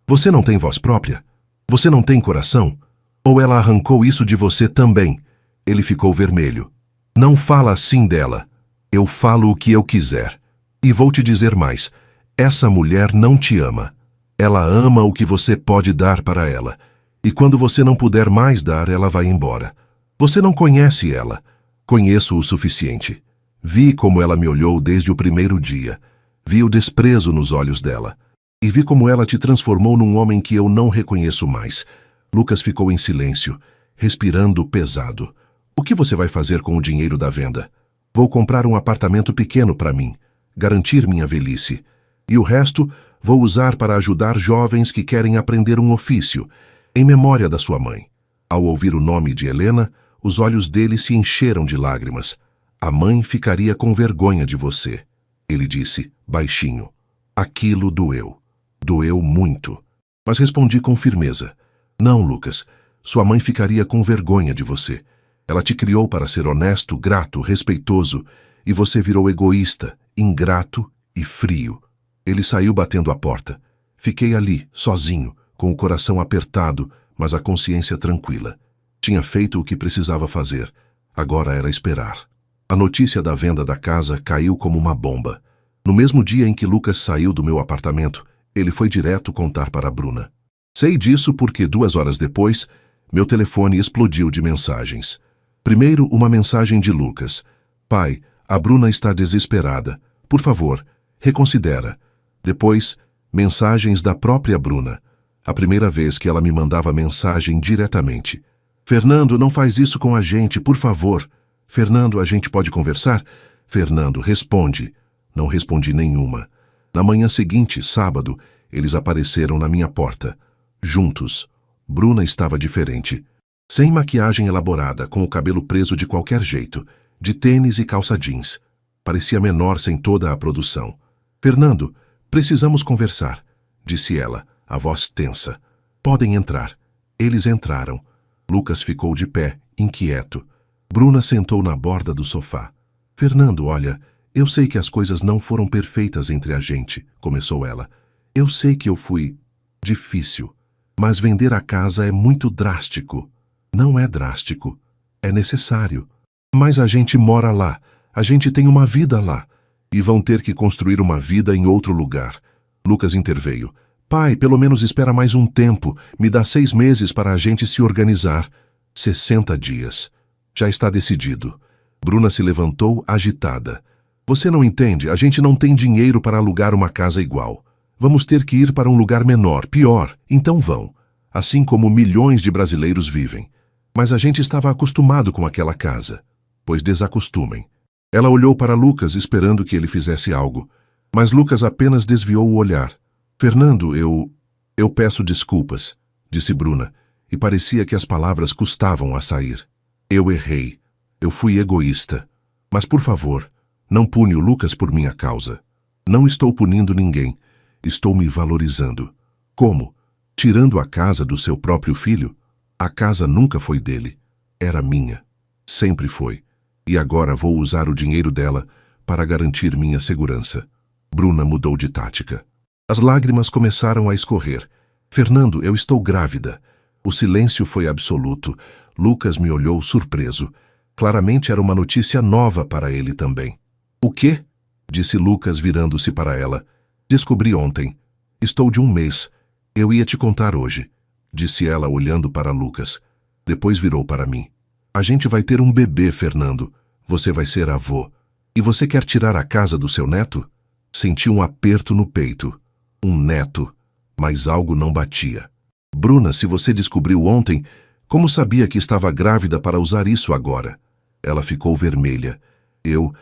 você não tem voz própria? Você não tem coração? Ou ela arrancou isso de você também? Ele ficou vermelho. Não fala assim dela. Eu falo o que eu quiser. E vou te dizer mais. Essa mulher não te ama. Ela ama o que você pode dar para ela. E quando você não puder mais dar, ela vai embora. Você não conhece ela. Conheço o suficiente. Vi como ela me olhou desde o primeiro dia. Vi o desprezo nos olhos dela. E vi como ela te transformou num homem que eu não reconheço mais. Lucas ficou em silêncio, respirando pesado. O que você vai fazer com o dinheiro da venda? Vou comprar um apartamento pequeno para mim, garantir minha velhice. E o resto vou usar para ajudar jovens que querem aprender um ofício, em memória da sua mãe. Ao ouvir o nome de Helena, Os olhos dele se encheram de lágrimas. A mãe ficaria com vergonha de você. Ele disse, baixinho. Aquilo doeu. Doeu muito. Mas respondi com firmeza. Não, Lucas. Sua mãe ficaria com vergonha de você. Ela te criou para ser honesto, grato, respeitoso, e você virou egoísta, ingrato e frio. Ele saiu batendo a porta. Fiquei ali, sozinho, com o coração apertado, mas a consciência tranquila. Tinha feito o que precisava fazer. Agora era esperar. A notícia da venda da casa caiu como uma bomba. No mesmo dia em que Lucas saiu do meu apartamento, ele foi direto contar para a Bruna. Sei disso porque 2 horas depois, meu telefone explodiu de mensagens. Primeiro, uma mensagem de Lucas. Pai, a Bruna está desesperada. Por favor, reconsidera. Depois, mensagens da própria Bruna. A primeira vez que ela me mandava mensagem diretamente. Fernando, não faz isso com a gente, por favor. Fernando, a gente pode conversar? Fernando, responde. Não respondi nenhuma. Na manhã seguinte, sábado, eles apareceram na minha porta. Juntos. Bruna estava diferente. Sem maquiagem elaborada, com o cabelo preso de qualquer jeito, de tênis e calça jeans. Parecia menor sem toda a produção. Fernando, precisamos conversar, disse ela, a voz tensa. Podem entrar. Eles entraram. Lucas ficou de pé, inquieto. Bruna sentou na borda do sofá. Fernando, olha, eu sei que as coisas não foram perfeitas entre a gente, começou ela. Eu sei que eu fui difícil, mas vender a casa é muito drástico. Não é drástico, é necessário. Mas a gente mora lá, a gente tem uma vida lá, e vão ter que construir uma vida em outro lugar. Lucas interveio. Pai, pelo menos espera mais um tempo, me dá 6 meses para a gente se organizar. 60 dias. Já está decidido. Bruna se levantou, agitada. Você não entende, a gente não tem dinheiro para alugar uma casa igual. Vamos ter que ir para um lugar menor, pior, então vão. Assim como milhões de brasileiros vivem. Mas a gente estava acostumado com aquela casa. Pois desacostumem. Ela olhou para Lucas esperando que ele fizesse algo. Mas Lucas apenas desviou o olhar. Fernando, eu peço desculpas, disse Bruna, e parecia que as palavras custavam a sair. Eu errei. Eu fui egoísta. Mas, por favor, não pune o Lucas por minha causa. Não estou punindo ninguém. Estou me valorizando. Como? Tirando a casa do seu próprio filho? A casa nunca foi dele. Era minha. Sempre foi. E agora vou usar o dinheiro dela para garantir minha segurança. Bruna mudou de tática. As lágrimas começaram a escorrer. Fernando, eu estou grávida. O silêncio foi absoluto. Lucas me olhou surpreso. Claramente era uma notícia nova para ele também. O quê? Disse Lucas virando-se para ela. Descobri ontem. Estou de 1 mês. Eu ia te contar hoje, disse ela olhando para Lucas. Depois virou para mim. A gente vai ter um bebê, Fernando. Você vai ser avô. E você quer tirar a casa do seu neto? Senti um aperto no peito. Um neto. Mas algo não batia. Bruna, se você descobriu ontem, como sabia que estava grávida para usar isso agora? Ela ficou vermelha. Eu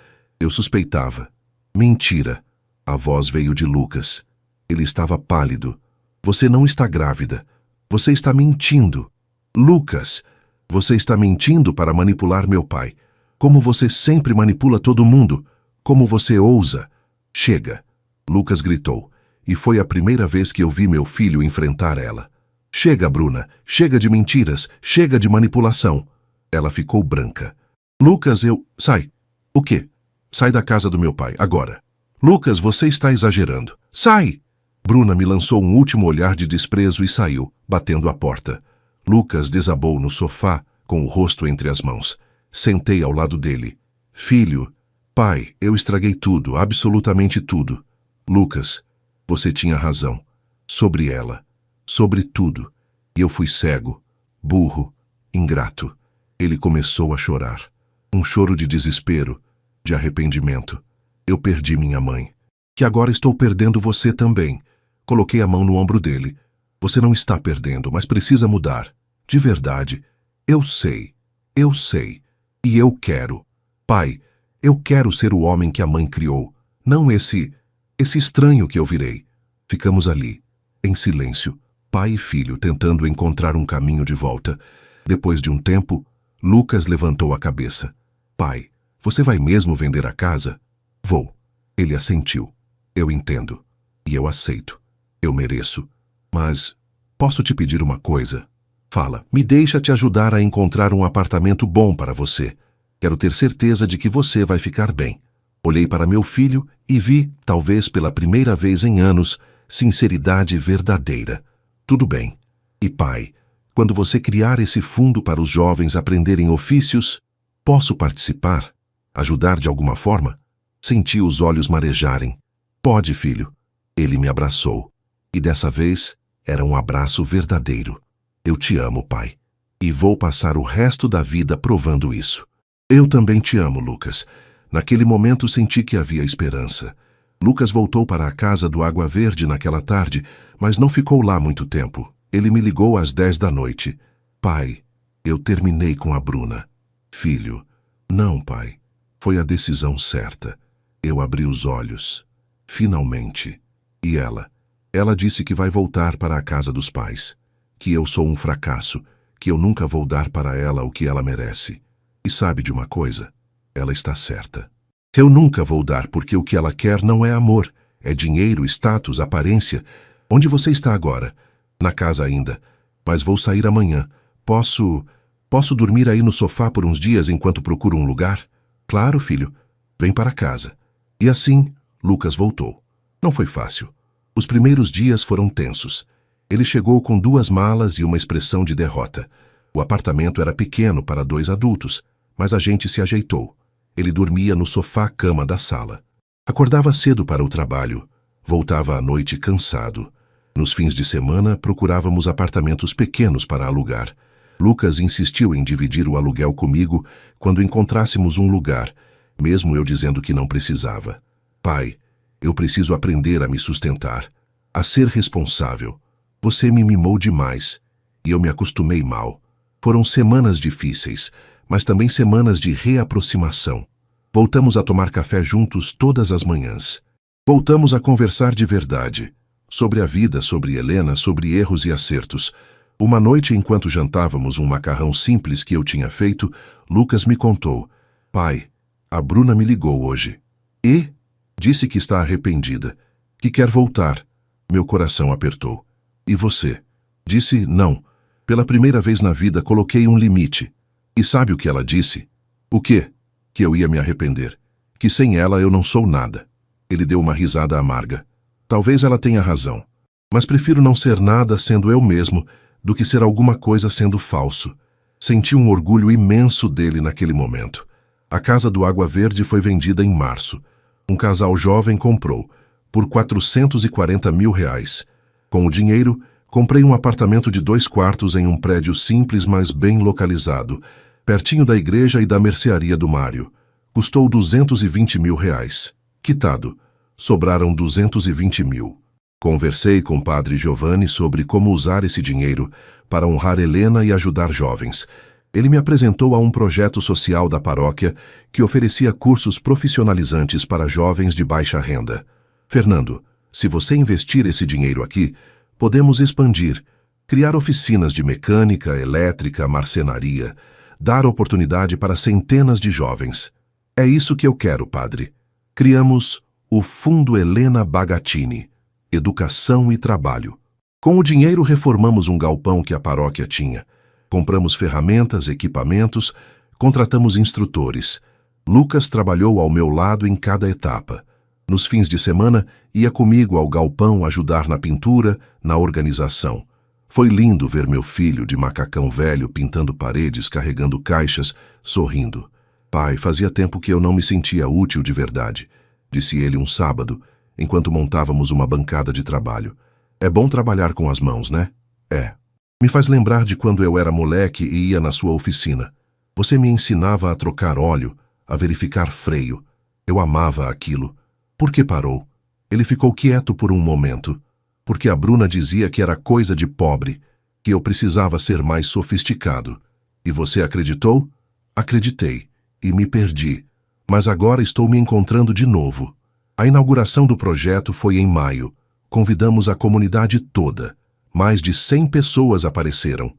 suspeitava. Mentira. A voz veio de Lucas. Ele estava pálido. Você não está grávida. Você está mentindo. Lucas, você está mentindo para manipular meu pai. Como você sempre manipula todo mundo. Como você ousa. Chega. Lucas gritou. E foi a primeira vez que eu vi meu filho enfrentar ela. Chega, Bruna. Chega de mentiras. Chega de manipulação. Ela ficou branca. Lucas, Sai. O quê? Sai da casa do meu pai, agora. Lucas, você está exagerando. Sai! Bruna me lançou um último olhar de desprezo e saiu, batendo a porta. Lucas desabou no sofá, com o rosto entre as mãos. Sentei ao lado dele. Filho, pai, eu estraguei tudo, absolutamente tudo. Lucas, você tinha razão. Sobre ela. Sobre tudo. E eu fui cego, burro, ingrato. Ele começou a chorar. Um choro de desespero, de arrependimento. Eu perdi minha mãe. Que agora estou perdendo você também. Coloquei a mão no ombro dele. Você não está perdendo, mas precisa mudar. De verdade. Eu sei. Eu sei. E eu quero. Pai, eu quero ser o homem que a mãe criou. Não esse estranho que eu virei. Ficamos ali, em silêncio, pai e filho tentando encontrar um caminho de volta. Depois de um tempo, Lucas levantou a cabeça. Pai, você vai mesmo vender a casa? Vou. Ele assentiu. Eu entendo. E eu aceito. Eu mereço. Mas posso te pedir uma coisa? Fala, me deixa te ajudar a encontrar um apartamento bom para você. Quero ter certeza de que você vai ficar bem. Olhei para meu filho e vi, talvez pela primeira vez em anos, sinceridade verdadeira. Tudo bem. E pai, quando você criar esse fundo para os jovens aprenderem ofícios, posso participar? Ajudar de alguma forma? Senti os olhos marejarem. Pode, filho. Ele me abraçou. E dessa vez, era um abraço verdadeiro. Eu te amo, pai. E vou passar o resto da vida provando isso. Eu também te amo, Lucas. Naquele momento senti que havia esperança. Lucas voltou para a casa do Água Verde naquela tarde, mas não ficou lá muito tempo. Ele me ligou às 10 da noite. Pai, eu terminei com a Bruna. Filho, não, pai. Foi a decisão certa. Eu abri os olhos. Finalmente. E ela? Ela disse que vai voltar para a casa dos pais. Que eu sou um fracasso, que eu nunca vou dar para ela o que ela merece. E sabe de uma coisa? Ela está certa. Eu nunca vou dar porque o que ela quer não é amor, é dinheiro, status, aparência. Onde você está agora? Na casa ainda. Mas vou sair amanhã. Posso dormir aí no sofá por uns dias enquanto procuro um lugar? Claro, filho. Vem para casa. E assim, Lucas voltou. Não foi fácil. Os primeiros dias foram tensos. Ele chegou com 2 malas e uma expressão de derrota. O apartamento era pequeno para 2 adultos, mas a gente se ajeitou. Ele dormia no sofá-cama da sala. Acordava cedo para o trabalho. Voltava à noite cansado. Nos fins de semana, procurávamos apartamentos pequenos para alugar. Lucas insistiu em dividir o aluguel comigo quando encontrássemos um lugar, mesmo eu dizendo que não precisava. Pai, eu preciso aprender a me sustentar, a ser responsável. Você me mimou demais e eu me acostumei mal. Foram semanas difíceis, mas também semanas de reaproximação. Voltamos a tomar café juntos todas as manhãs. Voltamos a conversar de verdade, sobre a vida, sobre Helena, sobre erros e acertos. Uma noite, enquanto jantávamos um macarrão simples que eu tinha feito, Lucas me contou. Pai, a Bruna me ligou hoje. E? Disse que está arrependida, que quer voltar. Meu coração apertou. E você? Disse não. Pela primeira vez na vida coloquei um limite. E sabe o que ela disse? O quê? Que eu ia me arrepender. Que sem ela eu não sou nada. Ele deu uma risada amarga. Talvez ela tenha razão. Mas prefiro não ser nada sendo eu mesmo do que ser alguma coisa sendo falso. Senti um orgulho imenso dele naquele momento. A casa do Água Verde foi vendida em março. Um casal jovem comprou, por R$440 mil. Com o dinheiro, comprei um apartamento de 2 quartos em um prédio simples, mas bem localizado, pertinho da igreja e da mercearia do Mário. Custou R$220 mil. Quitado. Sobraram 220 mil. Conversei com o padre Giovanni sobre como usar esse dinheiro para honrar Helena e ajudar jovens. Ele me apresentou a um projeto social da paróquia que oferecia cursos profissionalizantes para jovens de baixa renda. Fernando, se você investir esse dinheiro aqui, podemos expandir, criar oficinas de mecânica, elétrica, marcenaria, dar oportunidade para centenas de jovens. É isso que eu quero, padre. Criamos o Fundo Helena Bagatini, Educação e Trabalho. Com o dinheiro reformamos um galpão que a paróquia tinha. Compramos ferramentas, equipamentos, contratamos instrutores. Lucas trabalhou ao meu lado em cada etapa. Nos fins de semana, ia comigo ao galpão ajudar na pintura, na organização. Foi lindo ver meu filho de macacão velho pintando paredes, carregando caixas, sorrindo. Pai, fazia tempo que eu não me sentia útil de verdade, disse ele um sábado, enquanto montávamos uma bancada de trabalho. É bom trabalhar com as mãos, né? É. Me faz lembrar de quando eu era moleque e ia na sua oficina. Você me ensinava a trocar óleo, a verificar freio. Eu amava aquilo. Por que parou? Ele ficou quieto por um momento. Porque a Bruna dizia que era coisa de pobre, que eu precisava ser mais sofisticado. E você acreditou? Acreditei. E me perdi. Mas agora estou me encontrando de novo. A inauguração do projeto foi em maio. Convidamos a comunidade toda. Mais de 100 pessoas apareceram.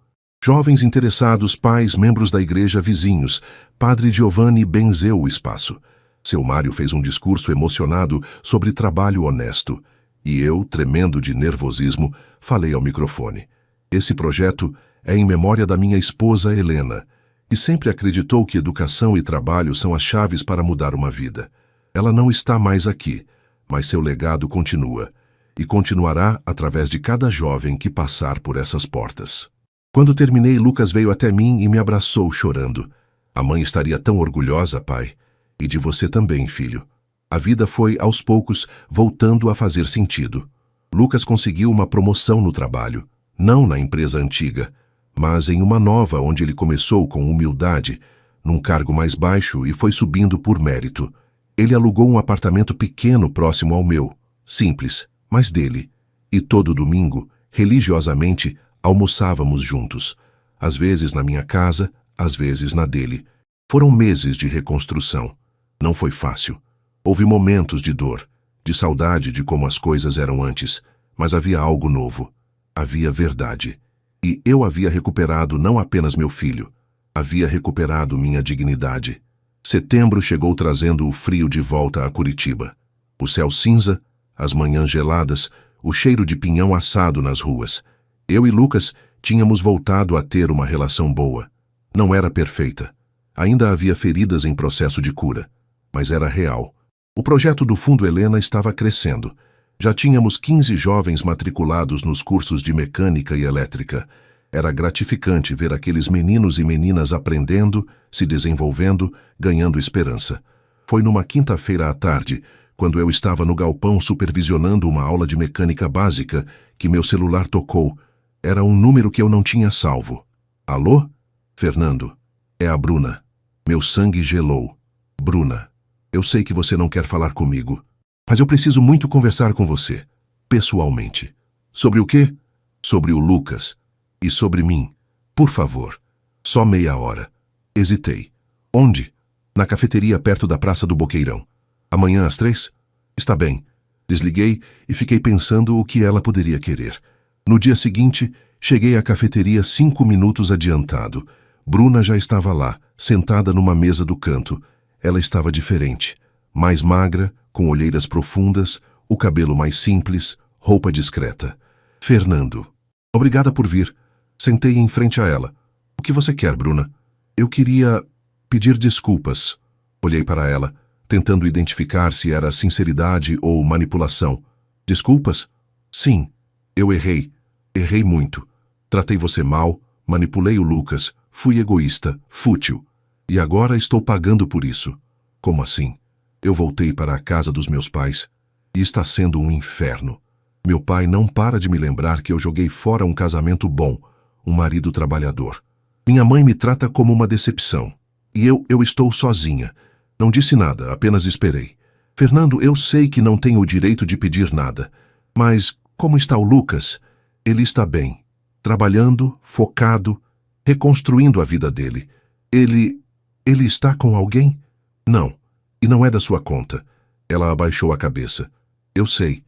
Jovens interessados, pais, membros da igreja, vizinhos. Padre Giovanni benzeu o espaço. Seu Mário fez um discurso emocionado sobre trabalho honesto. E eu, tremendo de nervosismo, falei ao microfone. Esse projeto é em memória da minha esposa Helena, que sempre acreditou que educação e trabalho são as chaves para mudar uma vida. Ela não está mais aqui, mas seu legado continua, e continuará através de cada jovem que passar por essas portas. Quando terminei, Lucas veio até mim e me abraçou chorando. A mãe estaria tão orgulhosa, pai. E de você também, filho. A vida foi, aos poucos, voltando a fazer sentido. Lucas conseguiu uma promoção no trabalho, não na empresa antiga, mas em uma nova onde ele começou com humildade, num cargo mais baixo e foi subindo por mérito. Ele alugou um apartamento pequeno próximo ao meu, simples, mas dele. E todo domingo, religiosamente, almoçávamos juntos, às vezes na minha casa, às vezes na dele. Foram meses de reconstrução. Não foi fácil. Houve momentos de dor, de saudade de como as coisas eram antes, mas havia algo novo. Havia verdade. E eu havia recuperado não apenas meu filho, havia recuperado minha dignidade. Setembro chegou trazendo o frio de volta a Curitiba. O céu cinza, as manhãs geladas, o cheiro de pinhão assado nas ruas. Eu e Lucas tínhamos voltado a ter uma relação boa. Não era perfeita. Ainda havia feridas em processo de cura, mas era real. O projeto do Fundo Helena estava crescendo. Já tínhamos 15 jovens matriculados nos cursos de mecânica e elétrica. Era gratificante ver aqueles meninos e meninas aprendendo, se desenvolvendo, ganhando esperança. Foi numa quinta-feira à tarde, quando eu estava no galpão supervisionando uma aula de mecânica básica, que meu celular tocou. Era um número que eu não tinha salvo. Alô? Fernando, é a Bruna. Meu sangue gelou. Bruna, eu sei que você não quer falar comigo, mas eu preciso muito conversar com você, pessoalmente. Sobre o quê? Sobre o Lucas. E sobre mim. Por favor. Só meia hora. Hesitei. Onde? Na cafeteria perto da Praça do Boqueirão. Amanhã às 3? Está bem. Desliguei e fiquei pensando o que ela poderia querer. No dia seguinte, cheguei à cafeteria 5 minutos adiantado. Bruna já estava lá, sentada numa mesa do canto. Ela estava diferente. Mais magra, com olheiras profundas, o cabelo mais simples, roupa discreta. Fernando. Obrigada por vir. Sentei em frente a ela. O que você quer, Bruna? Eu queria pedir desculpas. Olhei para ela, tentando identificar se era sinceridade ou manipulação. Desculpas? Sim. Eu errei. Errei muito. Tratei você mal, manipulei o Lucas, fui egoísta, fútil. E agora estou pagando por isso. Como assim? Eu voltei para a casa dos meus pais e está sendo um inferno. Meu pai não para de me lembrar que eu joguei fora um casamento bom, um marido trabalhador. Minha mãe me trata como uma decepção. E eu estou sozinha. Não disse nada, apenas esperei. Fernando, eu sei que não tenho o direito de pedir nada. Mas como está o Lucas? Ele está bem. Trabalhando, focado, reconstruindo a vida dele. Ele está com alguém? Não. E não é da sua conta. Ela abaixou a cabeça. Eu sei.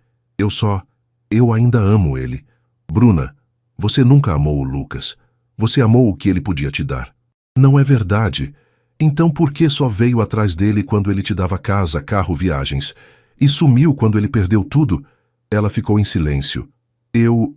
Eu ainda amo ele. Bruna, você nunca amou o Lucas. Você amou o que ele podia te dar. Não é verdade. Então por que só veio atrás dele quando ele te dava casa, carro, viagens? E sumiu quando ele perdeu tudo? Ela ficou em silêncio. Eu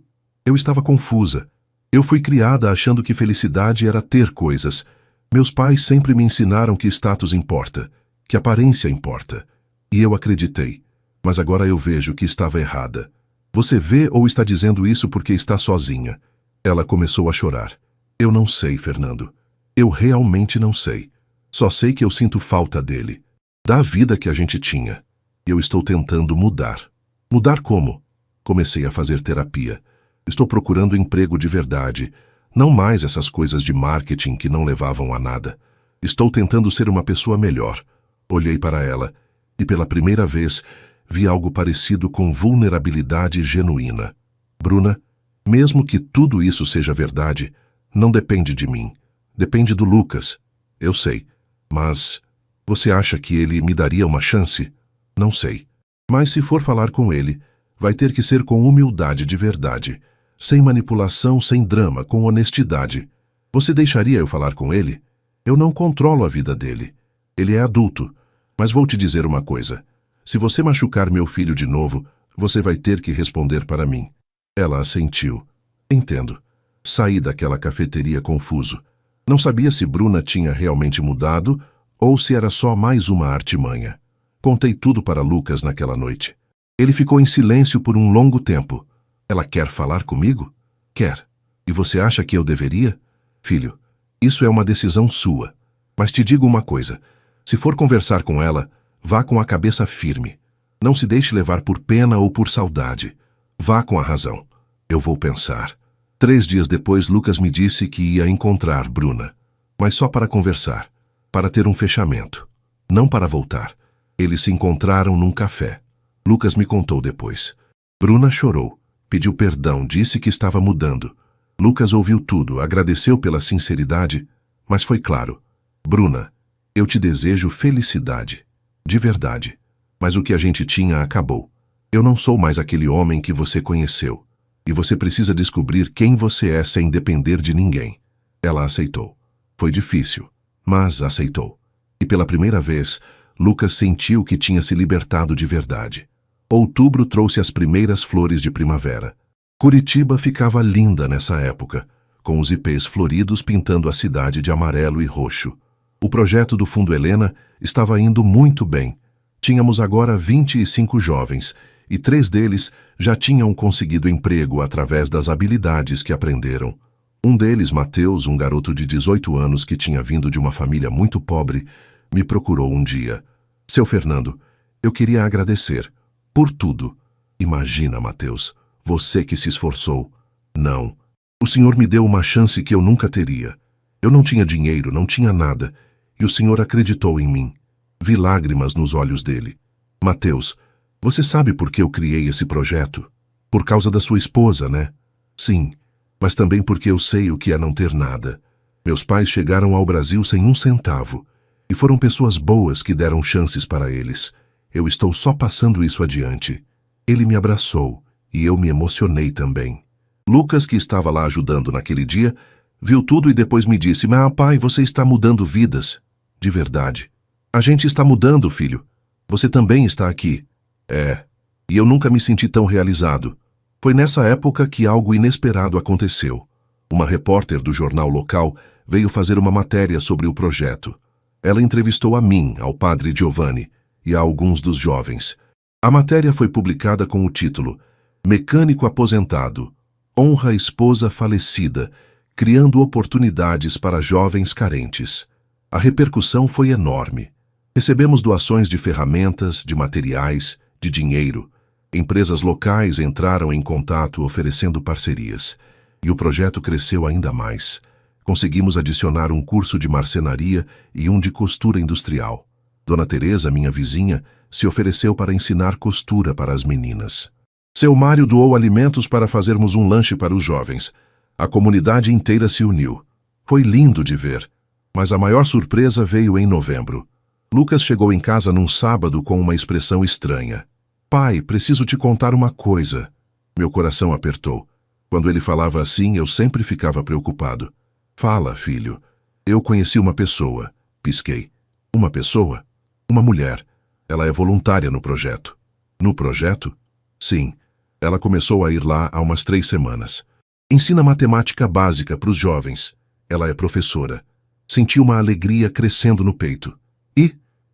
estava confusa. Eu fui criada achando que felicidade era ter coisas. Meus pais sempre me ensinaram que status importa, que aparência importa. E eu acreditei. Mas agora eu vejo que estava errada. Você vê ou está dizendo isso porque está sozinha? Ela começou a chorar. Eu não sei, Fernando. Eu realmente não sei. Só sei que eu sinto falta dele. Da vida que a gente tinha. Eu estou tentando mudar. Mudar como? Comecei a fazer terapia. Estou procurando emprego de verdade. Não mais essas coisas de marketing que não levavam a nada. Estou tentando ser uma pessoa melhor. Olhei para ela e pela primeira vez vi algo parecido com vulnerabilidade genuína. Bruna, mesmo que tudo isso seja verdade, não depende de mim. Depende do Lucas. Eu sei. Mas você acha que ele me daria uma chance? Não sei. Mas se for falar com ele, vai ter que ser com humildade de verdade. Sem manipulação, sem drama, com honestidade. Você deixaria eu falar com ele? Eu não controlo a vida dele. Ele é adulto. Mas vou te dizer uma coisa. Se você machucar meu filho de novo, você vai ter que responder para mim. Ela assentiu. Entendo. Saí daquela cafeteria confuso. Não sabia se Bruna tinha realmente mudado ou se era só mais uma artimanha. Contei tudo para Lucas naquela noite. Ele ficou em silêncio por um longo tempo. Ela quer falar comigo? Quer. E você acha que eu deveria? Filho, isso é uma decisão sua. Mas te digo uma coisa. Se for conversar com ela, vá com a cabeça firme. Não se deixe levar por pena ou por saudade. Vá com a razão. Eu vou pensar. 3 dias depois, Lucas me disse que ia encontrar Bruna. Mas só para conversar. Para ter um fechamento. Não para voltar. Eles se encontraram num café. Lucas me contou depois. Bruna chorou. Pediu perdão, disse que estava mudando. Lucas ouviu tudo, agradeceu pela sinceridade, mas foi claro. Bruna, eu te desejo felicidade. De verdade. Mas o que a gente tinha acabou. Eu não sou mais aquele homem que você conheceu. E você precisa descobrir quem você é sem depender de ninguém. Ela aceitou. Foi difícil, mas aceitou. E pela primeira vez, Lucas sentiu que tinha se libertado de verdade. Outubro trouxe as primeiras flores de primavera. Curitiba ficava linda nessa época, com os ipês floridos pintando a cidade de amarelo e roxo. O projeto do Fundo Helena estava indo muito bem. Tínhamos agora 25 jovens, e 3 deles já tinham conseguido emprego através das habilidades que aprenderam. Um deles, Mateus, um garoto de 18 anos que tinha vindo de uma família muito pobre, me procurou um dia. Seu Fernando, eu queria agradecer por tudo. Imagina, Mateus, você que se esforçou. Não. O Senhor me deu uma chance que eu nunca teria. Eu não tinha dinheiro, não tinha nada, e o Senhor acreditou em mim. Vi lágrimas nos olhos dele. Mateus, você sabe por que eu criei esse projeto? Por causa da sua esposa, né? Sim, mas também porque eu sei o que é não ter nada. Meus pais chegaram ao Brasil sem um centavo, e foram pessoas boas que deram chances para eles. Eu estou só passando isso adiante. Ele me abraçou, e eu me emocionei também. Lucas, que estava lá ajudando naquele dia, viu tudo e depois me disse, mas pai, você está mudando vidas. De verdade. A gente está mudando, filho. Você também está aqui. É. E eu nunca me senti tão realizado. Foi nessa época que algo inesperado aconteceu. Uma repórter do jornal local veio fazer uma matéria sobre o projeto. Ela entrevistou a mim, ao padre Giovanni, e a alguns dos jovens. A matéria foi publicada com o título Mecânico aposentado, honra esposa falecida, criando oportunidades para jovens carentes. A repercussão foi enorme. Recebemos doações de ferramentas, de materiais, de dinheiro. Empresas locais entraram em contato oferecendo parcerias. E o projeto cresceu ainda mais. Conseguimos adicionar um curso de marcenaria e um de costura industrial. Dona Teresa, minha vizinha, se ofereceu para ensinar costura para as meninas. Seu Mário doou alimentos para fazermos um lanche para os jovens. A comunidade inteira se uniu. Foi lindo de ver. Mas a maior surpresa veio em novembro. Lucas chegou em casa num sábado com uma expressão estranha. Pai, preciso te contar uma coisa. Meu coração apertou. Quando ele falava assim, eu sempre ficava preocupado. Fala, filho. Eu conheci uma pessoa. Pisquei. Uma pessoa? Uma mulher. Ela é voluntária no projeto. No projeto? Sim. Ela começou a ir lá há umas 3 semanas. Ensina matemática básica para os jovens. Ela é professora. Senti uma alegria crescendo no peito.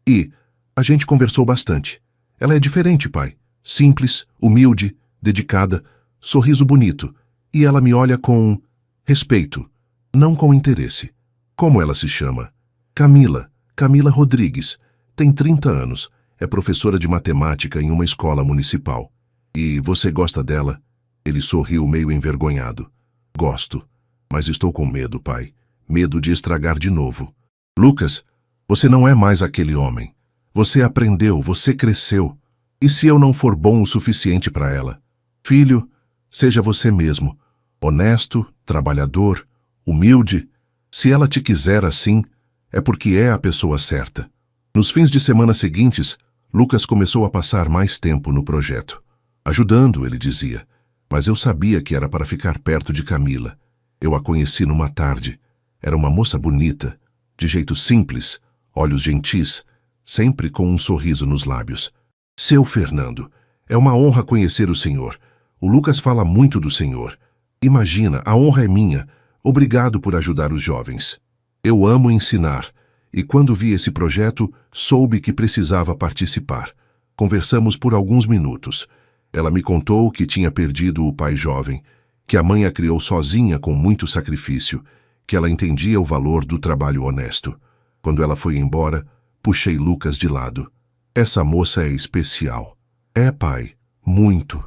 E a gente conversou bastante. Ela é diferente, pai. Simples, humilde, dedicada, sorriso bonito. E ela me olha com respeito, não com interesse. Como ela se chama? Camila Rodrigues. Tem 30 anos. É professora de matemática em uma escola municipal. E você gosta dela? Ele sorriu meio envergonhado. Gosto, mas estou com medo, pai. Medo de estragar de novo. Lucas, você não é mais aquele homem. Você aprendeu, você cresceu. E se eu não for bom o suficiente para ela? Filho, seja você mesmo. Honesto, trabalhador, humilde. Se ela te quiser assim, é porque é a pessoa certa. Nos fins de semana seguintes, Lucas começou a passar mais tempo no projeto. Ajudando, ele dizia. Mas eu sabia que era para ficar perto de Camila. Eu a conheci numa tarde. Era uma moça bonita, de jeito simples, olhos gentis, sempre com um sorriso nos lábios. Seu Fernando, é uma honra conhecer o senhor. O Lucas fala muito do senhor. Imagina, a honra é minha. Obrigado por ajudar os jovens. Eu amo ensinar, e quando vi esse projeto, soube que precisava participar. Conversamos por alguns minutos. Ela me contou que tinha perdido o pai jovem, que a mãe a criou sozinha com muito sacrifício, que ela entendia o valor do trabalho honesto. Quando ela foi embora, puxei Lucas de lado. Essa moça é especial. É, pai, muito.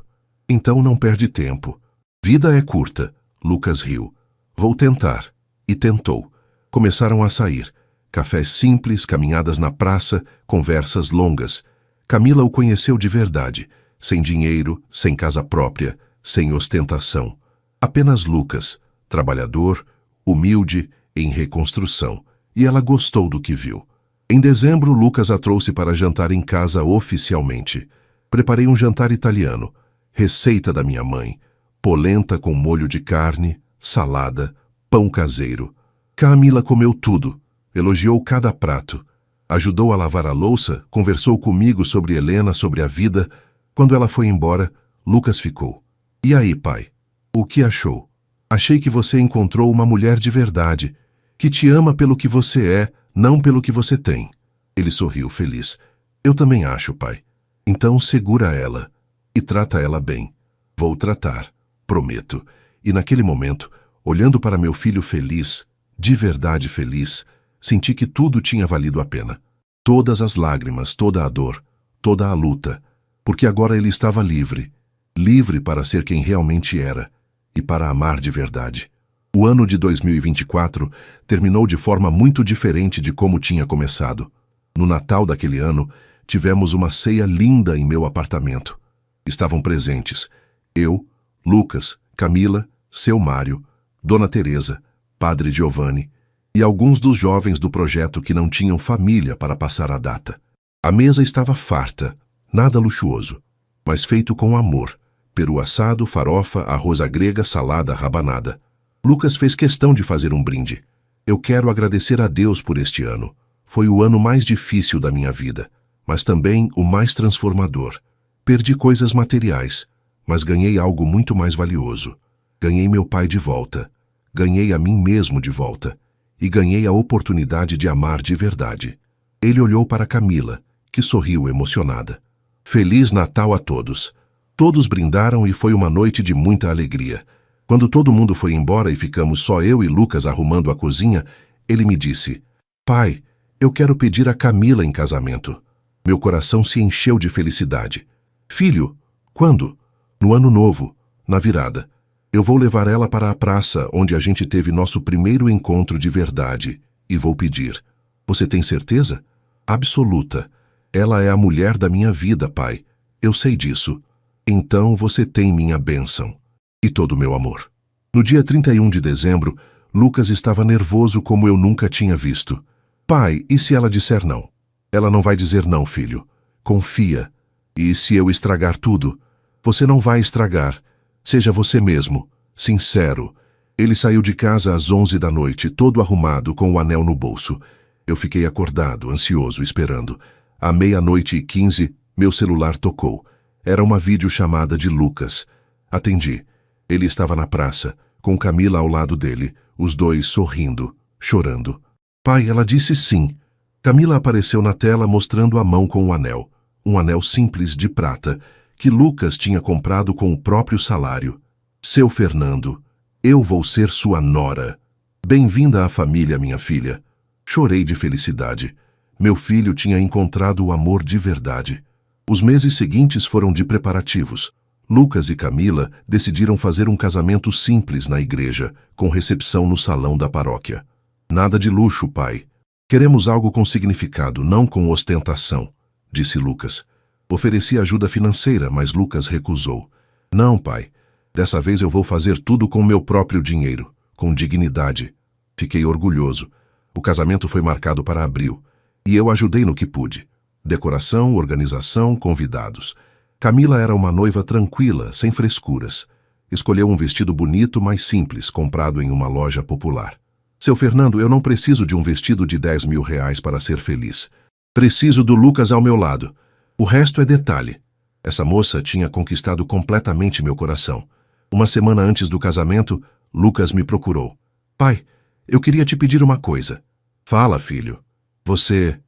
Então não perde tempo. Vida é curta. Lucas riu. Vou tentar. E tentou. Começaram a sair. Cafés simples, caminhadas na praça, conversas longas. Camila o conheceu de verdade, sem dinheiro, sem casa própria, sem ostentação. Apenas Lucas, trabalhador, humilde, em reconstrução. E ela gostou do que viu. Em dezembro, Lucas a trouxe para jantar em casa oficialmente. Preparei um jantar italiano, receita da minha mãe, polenta com molho de carne, salada, pão caseiro. Camila comeu tudo, elogiou cada prato, ajudou a lavar a louça, conversou comigo sobre Helena, sobre a vida. Quando ela foi embora, Lucas ficou. E aí, pai? O que achou? Achei que você encontrou uma mulher de verdade, que te ama pelo que você é, não pelo que você tem. Ele sorriu feliz. Eu também acho, pai. Então segura ela e trata ela bem. Vou tratar, prometo. E naquele momento, olhando para meu filho feliz, de verdade feliz, senti que tudo tinha valido a pena. Todas as lágrimas, toda a dor, toda a luta, porque agora ele estava livre. Livre para ser quem realmente era e para amar de verdade. O ano de 2024 terminou de forma muito diferente de como tinha começado. No Natal daquele ano, tivemos uma ceia linda em meu apartamento. Estavam presentes eu, Lucas, Camila, seu Mário, Dona Teresa, Padre Giovanni e alguns dos jovens do projeto que não tinham família para passar a data. A mesa estava farta, nada luxuoso, mas feito com amor. Peru assado, farofa, arroz à grega, salada, rabanada. Lucas fez questão de fazer um brinde. Eu quero agradecer a Deus por este ano. Foi o ano mais difícil da minha vida, mas também o mais transformador. Perdi coisas materiais, mas ganhei algo muito mais valioso. Ganhei meu pai de volta. Ganhei a mim mesmo de volta. E ganhei a oportunidade de amar de verdade. Ele olhou para Camila, que sorriu emocionada. Feliz Natal a todos. Todos brindaram e foi uma noite de muita alegria. Quando todo mundo foi embora e ficamos só eu e Lucas arrumando a cozinha, ele me disse: Pai, eu quero pedir a Camila em casamento. Meu coração se encheu de felicidade. Filho, quando? No ano novo, na virada. Eu vou levar ela para a praça onde a gente teve nosso primeiro encontro de verdade e vou pedir. Você tem certeza? Absoluta. Ela é a mulher da minha vida, pai. Eu sei disso. Então você tem minha bênção e todo o meu amor. No dia 31 de dezembro, Lucas estava nervoso como eu nunca tinha visto. Pai, e se ela disser não? Ela não vai dizer não, filho. Confia. E se eu estragar tudo? Você não vai estragar. Seja você mesmo, sincero. Ele saiu de casa às 11 da noite, todo arrumado, com o anel no bolso. Eu fiquei acordado, ansioso, esperando. À 00:15, meu celular tocou. Era uma videochamada de Lucas. Atendi. Ele estava na praça, com Camila ao lado dele, os dois sorrindo, chorando. Pai, ela disse sim. Camila apareceu na tela mostrando a mão com o anel. Um anel simples de prata, que Lucas tinha comprado com o próprio salário. Seu Fernando, eu vou ser sua nora. Bem-vinda à família, minha filha. Chorei de felicidade. Meu filho tinha encontrado o amor de verdade. Os meses seguintes foram de preparativos. Lucas e Camila decidiram fazer um casamento simples na igreja, com recepção no salão da paróquia. Nada de luxo, pai. Queremos algo com significado, não com ostentação, disse Lucas. Ofereci ajuda financeira, mas Lucas recusou. Não, pai. Dessa vez eu vou fazer tudo com meu próprio dinheiro, com dignidade. Fiquei orgulhoso. O casamento foi marcado para abril, e eu ajudei no que pude. Decoração, organização, convidados. Camila era uma noiva tranquila, sem frescuras. Escolheu um vestido bonito, mas simples, comprado em uma loja popular. Seu Fernando, eu não preciso de um vestido de 10 mil reais para ser feliz. Preciso do Lucas ao meu lado. O resto é detalhe. Essa moça tinha conquistado completamente meu coração. Uma semana antes do casamento, Lucas me procurou. Pai, eu queria te pedir uma coisa. Fala, filho. Você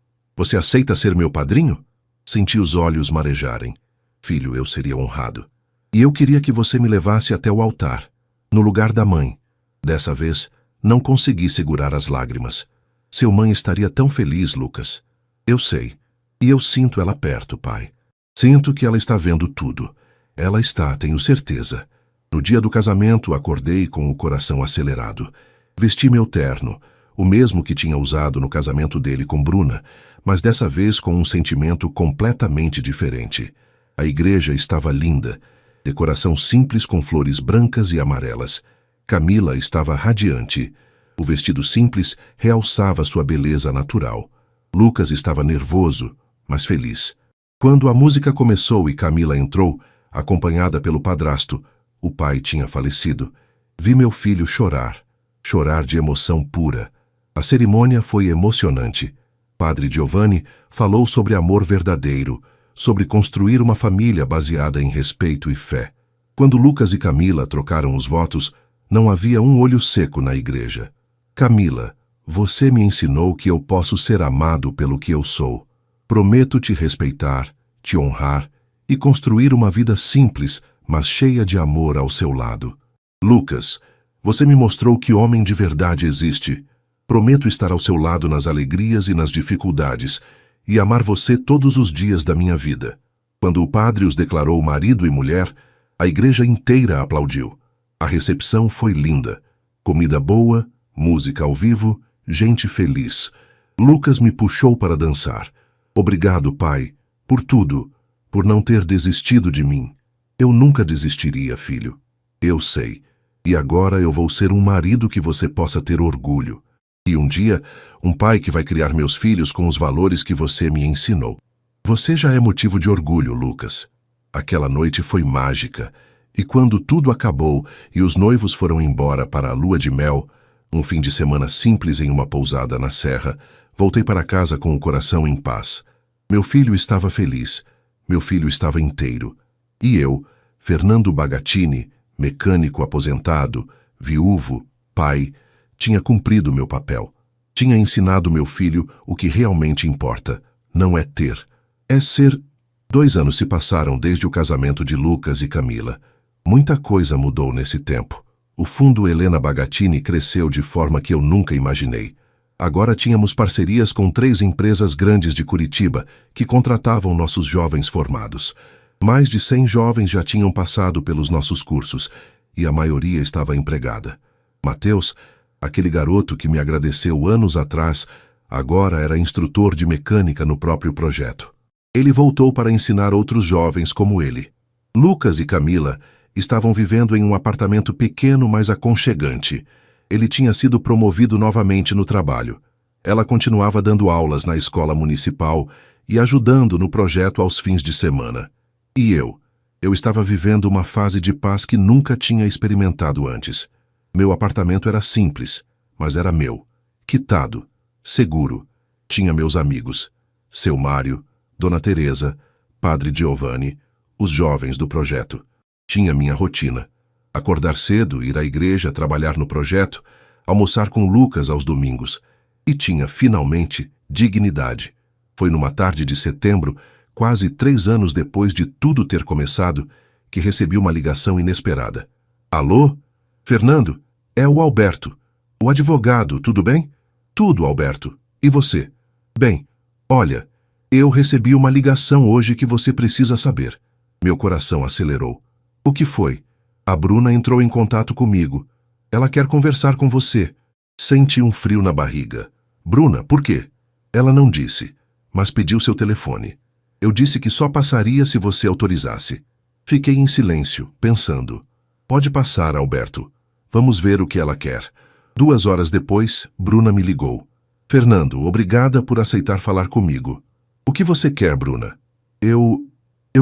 aceita ser meu padrinho? Senti os olhos marejarem. Filho, eu seria honrado. E eu queria que você me levasse até o altar, no lugar da mãe. Dessa vez, não consegui segurar as lágrimas. Seu mãe estaria tão feliz, Lucas. Eu sei. E eu sinto ela perto, pai. Sinto que ela está vendo tudo. Ela está, tenho certeza. No dia do casamento, acordei com o coração acelerado. Vesti meu terno, o mesmo que tinha usado no casamento dele com Bruna, mas dessa vez com um sentimento completamente diferente. A igreja estava linda, decoração simples com flores brancas e amarelas. Camila estava radiante. O vestido simples realçava sua beleza natural. Lucas estava nervoso, mas feliz. Quando a música começou e Camila entrou, acompanhada pelo padrasto, o pai tinha falecido. Vi meu filho chorar de emoção pura. A cerimônia foi emocionante. Padre Giovanni falou sobre amor verdadeiro, sobre construir uma família baseada em respeito e fé. Quando Lucas e Camila trocaram os votos, não havia um olho seco na igreja. Camila, você me ensinou que eu posso ser amado pelo que eu sou. Prometo te respeitar, te honrar e construir uma vida simples, mas cheia de amor ao seu lado. Lucas, você me mostrou que homem de verdade existe. Prometo estar ao seu lado nas alegrias e nas dificuldades e amar você todos os dias da minha vida. Quando o padre os declarou marido e mulher, a igreja inteira aplaudiu. A recepção foi linda. Comida boa, música ao vivo, gente feliz. Lucas me puxou para dançar. Obrigado, pai, por tudo, por não ter desistido de mim. Eu nunca desistiria, filho. Eu sei. E agora eu vou ser um marido que você possa ter orgulho. E um dia, um pai que vai criar meus filhos com os valores que você me ensinou. Você já é motivo de orgulho, Lucas. Aquela noite foi mágica. E quando tudo acabou e os noivos foram embora para a lua de mel, um fim de semana simples em uma pousada na serra, voltei para casa com o coração em paz. Meu filho estava feliz. Meu filho estava inteiro. E eu, Fernando Bagatini, mecânico aposentado, viúvo, pai, tinha cumprido meu papel. Tinha ensinado meu filho o que realmente importa. Não é ter, é ser. 2 anos se passaram desde o casamento de Lucas e Camila. Muita coisa mudou nesse tempo. O Fundo Helena Bagatini cresceu de forma que eu nunca imaginei. Agora tínhamos parcerias com 3 empresas grandes de Curitiba que contratavam nossos jovens formados. Mais de 100 jovens já tinham passado pelos nossos cursos e a maioria estava empregada. Mateus, aquele garoto que me agradeceu anos atrás, agora era instrutor de mecânica no próprio projeto. Ele voltou para ensinar outros jovens como ele. Lucas e Camila estavam vivendo em um apartamento pequeno, mas aconchegante. Ele tinha sido promovido novamente no trabalho. Ela continuava dando aulas na escola municipal e ajudando no projeto aos fins de semana. E eu estava vivendo uma fase de paz que nunca tinha experimentado antes. Meu apartamento era simples, mas era meu. Quitado, seguro. Tinha meus amigos. Seu Mário, Dona Teresa, Padre Giovanni, os jovens do projeto. Tinha minha rotina. Acordar cedo, ir à igreja, trabalhar no projeto, almoçar com Lucas aos domingos. E tinha, finalmente, dignidade. Foi numa tarde de setembro, quase 3 anos depois de tudo ter começado, que recebi uma ligação inesperada. Alô? Fernando, é o Alberto. O advogado, tudo bem? Tudo, Alberto. E você? Bem, olha, eu recebi uma ligação hoje que você precisa saber. Meu coração acelerou. O que foi? A Bruna entrou em contato comigo. Ela quer conversar com você. Senti um frio na barriga. Bruna, por quê? Ela não disse, mas pediu seu telefone. Eu disse que só passaria se você autorizasse. Fiquei em silêncio, pensando. Pode passar, Alberto. Vamos ver o que ela quer. 2 horas depois, Bruna me ligou. Fernando, obrigada por aceitar falar comigo. O que você quer, Bruna? Eu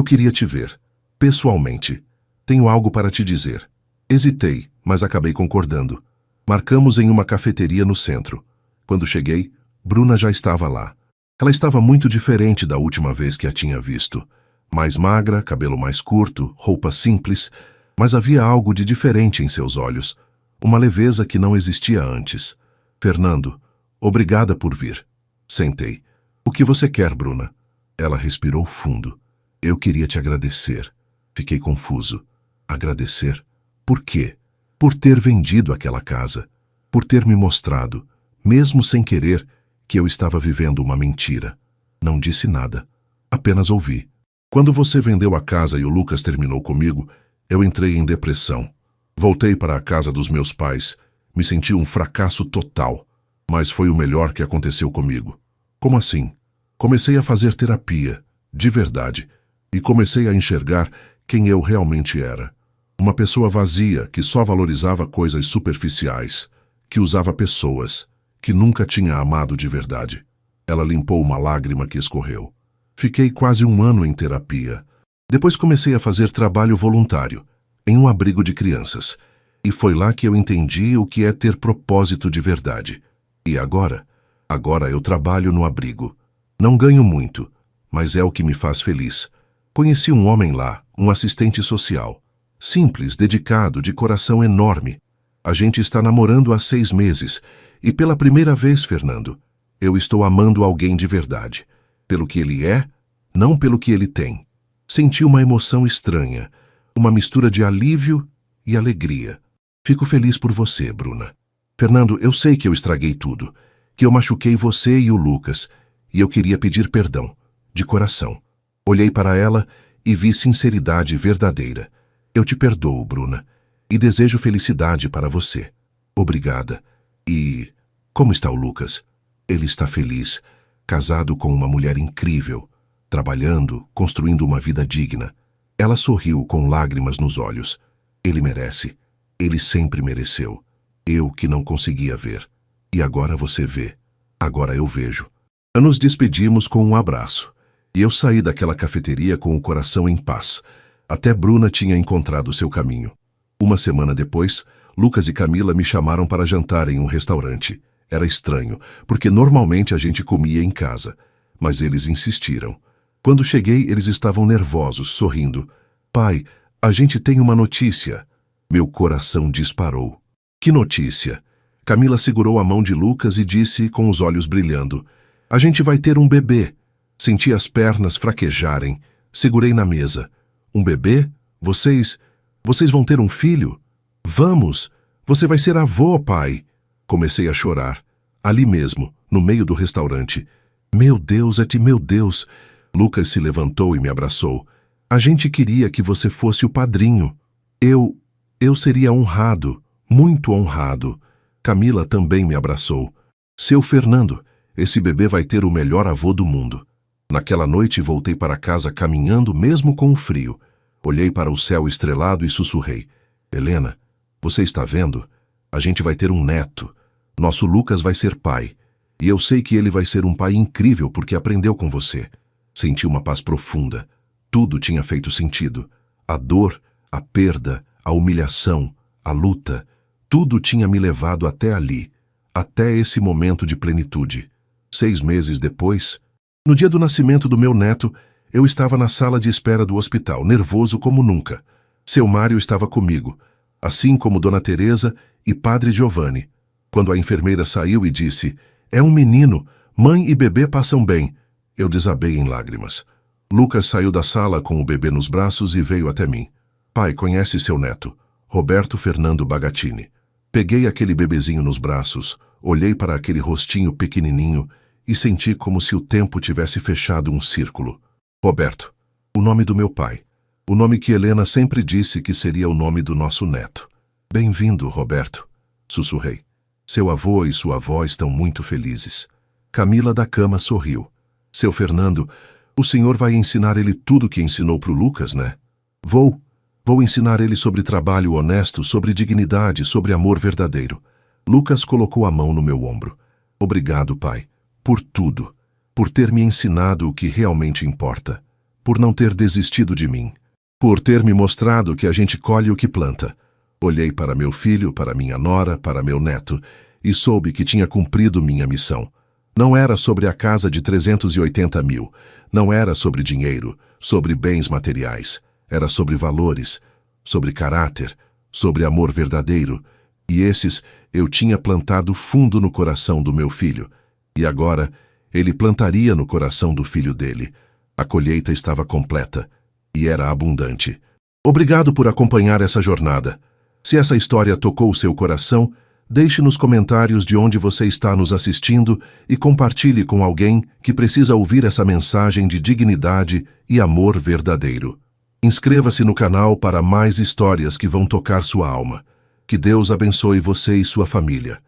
queria te ver. Pessoalmente. Tenho algo para te dizer. Hesitei, mas acabei concordando. Marcamos em uma cafeteria no centro. Quando cheguei, Bruna já estava lá. Ela estava muito diferente da última vez que a tinha visto. Mais magra, cabelo mais curto, roupa simples, mas havia algo de diferente em seus olhos. Uma leveza que não existia antes. Fernando, obrigada por vir. Sentei. O que você quer, Bruna? Ela respirou fundo. Eu queria te agradecer. Fiquei confuso. Agradecer? Por quê? Por ter vendido aquela casa. Por ter me mostrado, mesmo sem querer, que eu estava vivendo uma mentira. Não disse nada. Apenas ouvi. Quando você vendeu a casa e o Lucas terminou comigo, eu entrei em depressão. Voltei para a casa dos meus pais. Me senti um fracasso total. Mas foi o melhor que aconteceu comigo. Como assim? Comecei a fazer terapia, de verdade, e comecei a enxergar quem eu realmente era. Uma pessoa vazia que só valorizava coisas superficiais, que usava pessoas, que nunca tinha amado de verdade. Ela limpou uma lágrima que escorreu. Fiquei quase 1 ano em terapia. Depois comecei a fazer trabalho voluntário, em um abrigo de crianças. E foi lá que eu entendi o que é ter propósito de verdade. E agora? Agora eu trabalho no abrigo. Não ganho muito, mas é o que me faz feliz. Conheci um homem lá, um assistente social. Simples, dedicado, de coração enorme. A gente está namorando há 6 meses. E pela primeira vez, Fernando, eu estou amando alguém de verdade. Pelo que ele é, não pelo que ele tem. Senti uma emoção estranha, uma mistura de alívio e alegria. Fico feliz por você, Bruna. Fernando, eu sei que eu estraguei tudo, que eu machuquei você e o Lucas, e eu queria pedir perdão, de coração. Olhei para ela e vi sinceridade verdadeira. Eu te perdoo, Bruna, e desejo felicidade para você. Obrigada. E como está o Lucas? Ele está feliz, casado com uma mulher incrível, trabalhando, construindo uma vida digna. Ela sorriu com lágrimas nos olhos. Ele merece. Ele sempre mereceu. Eu que não conseguia ver. E agora você vê. Agora eu vejo. Nos despedimos com um abraço. E eu saí daquela cafeteria com o coração em paz. Até Bruna tinha encontrado seu caminho. 1 semana depois, Lucas e Camila me chamaram para jantar em um restaurante. Era estranho, porque normalmente a gente comia em casa. Mas eles insistiram. Quando cheguei, eles estavam nervosos, sorrindo. Pai, a gente tem uma notícia. Meu coração disparou. Que notícia? Camila segurou a mão de Lucas e disse com os olhos brilhando. A gente vai ter um bebê. Senti as pernas fraquejarem. Segurei na mesa. Um bebê? Vocês vão ter um filho? Vamos! Você vai ser avô, pai! Comecei a chorar. Ali mesmo, no meio do restaurante. Meu Deus, meu Deus! Lucas se levantou e me abraçou. A gente queria que você fosse o padrinho. Eu seria honrado, muito honrado. Camila também me abraçou. Seu Fernando, esse bebê vai ter o melhor avô do mundo. Naquela noite voltei para casa caminhando mesmo com o frio. Olhei para o céu estrelado e sussurrei. Helena, você está vendo? A gente vai ter um neto. Nosso Lucas vai ser pai. E eu sei que ele vai ser um pai incrível porque aprendeu com você. Senti uma paz profunda. Tudo tinha feito sentido. A dor, a perda, a humilhação, a luta, tudo tinha me levado até ali, até esse momento de plenitude. 6 meses depois, no dia do nascimento do meu neto, eu estava na sala de espera do hospital, nervoso como nunca. Seu Mário estava comigo, assim como Dona Teresa e Padre Giovanni. Quando a enfermeira saiu e disse, é um menino, mãe e bebê passam bem, eu desabei em lágrimas. Lucas saiu da sala com o bebê nos braços e veio até mim. Pai, conhece seu neto, Roberto Fernando Bagatini. Peguei aquele bebezinho nos braços, olhei para aquele rostinho pequenininho e senti como se o tempo tivesse fechado um círculo. Roberto, o nome do meu pai. O nome que Helena sempre disse que seria o nome do nosso neto. Bem-vindo, Roberto, sussurrei. Seu avô e sua avó estão muito felizes. Camila da cama sorriu. Seu Fernando, o senhor vai ensinar ele tudo que ensinou para o Lucas, né? Vou ensinar ele sobre trabalho honesto, sobre dignidade, sobre amor verdadeiro. Lucas colocou a mão no meu ombro. Obrigado, pai, por tudo, por ter me ensinado o que realmente importa, por não ter desistido de mim, por ter me mostrado que a gente colhe o que planta. Olhei para meu filho, para minha nora, para meu neto, e soube que tinha cumprido minha missão. Não era sobre a casa de 380 mil, não era sobre dinheiro, sobre bens materiais. Era sobre valores, sobre caráter, sobre amor verdadeiro. E esses eu tinha plantado fundo no coração do meu filho. E agora ele plantaria no coração do filho dele. A colheita estava completa e era abundante. Obrigado por acompanhar essa jornada. Se essa história tocou seu coração, deixe nos comentários de onde você está nos assistindo e compartilhe com alguém que precisa ouvir essa mensagem de dignidade e amor verdadeiro. Inscreva-se no canal para mais histórias que vão tocar sua alma. Que Deus abençoe você e sua família.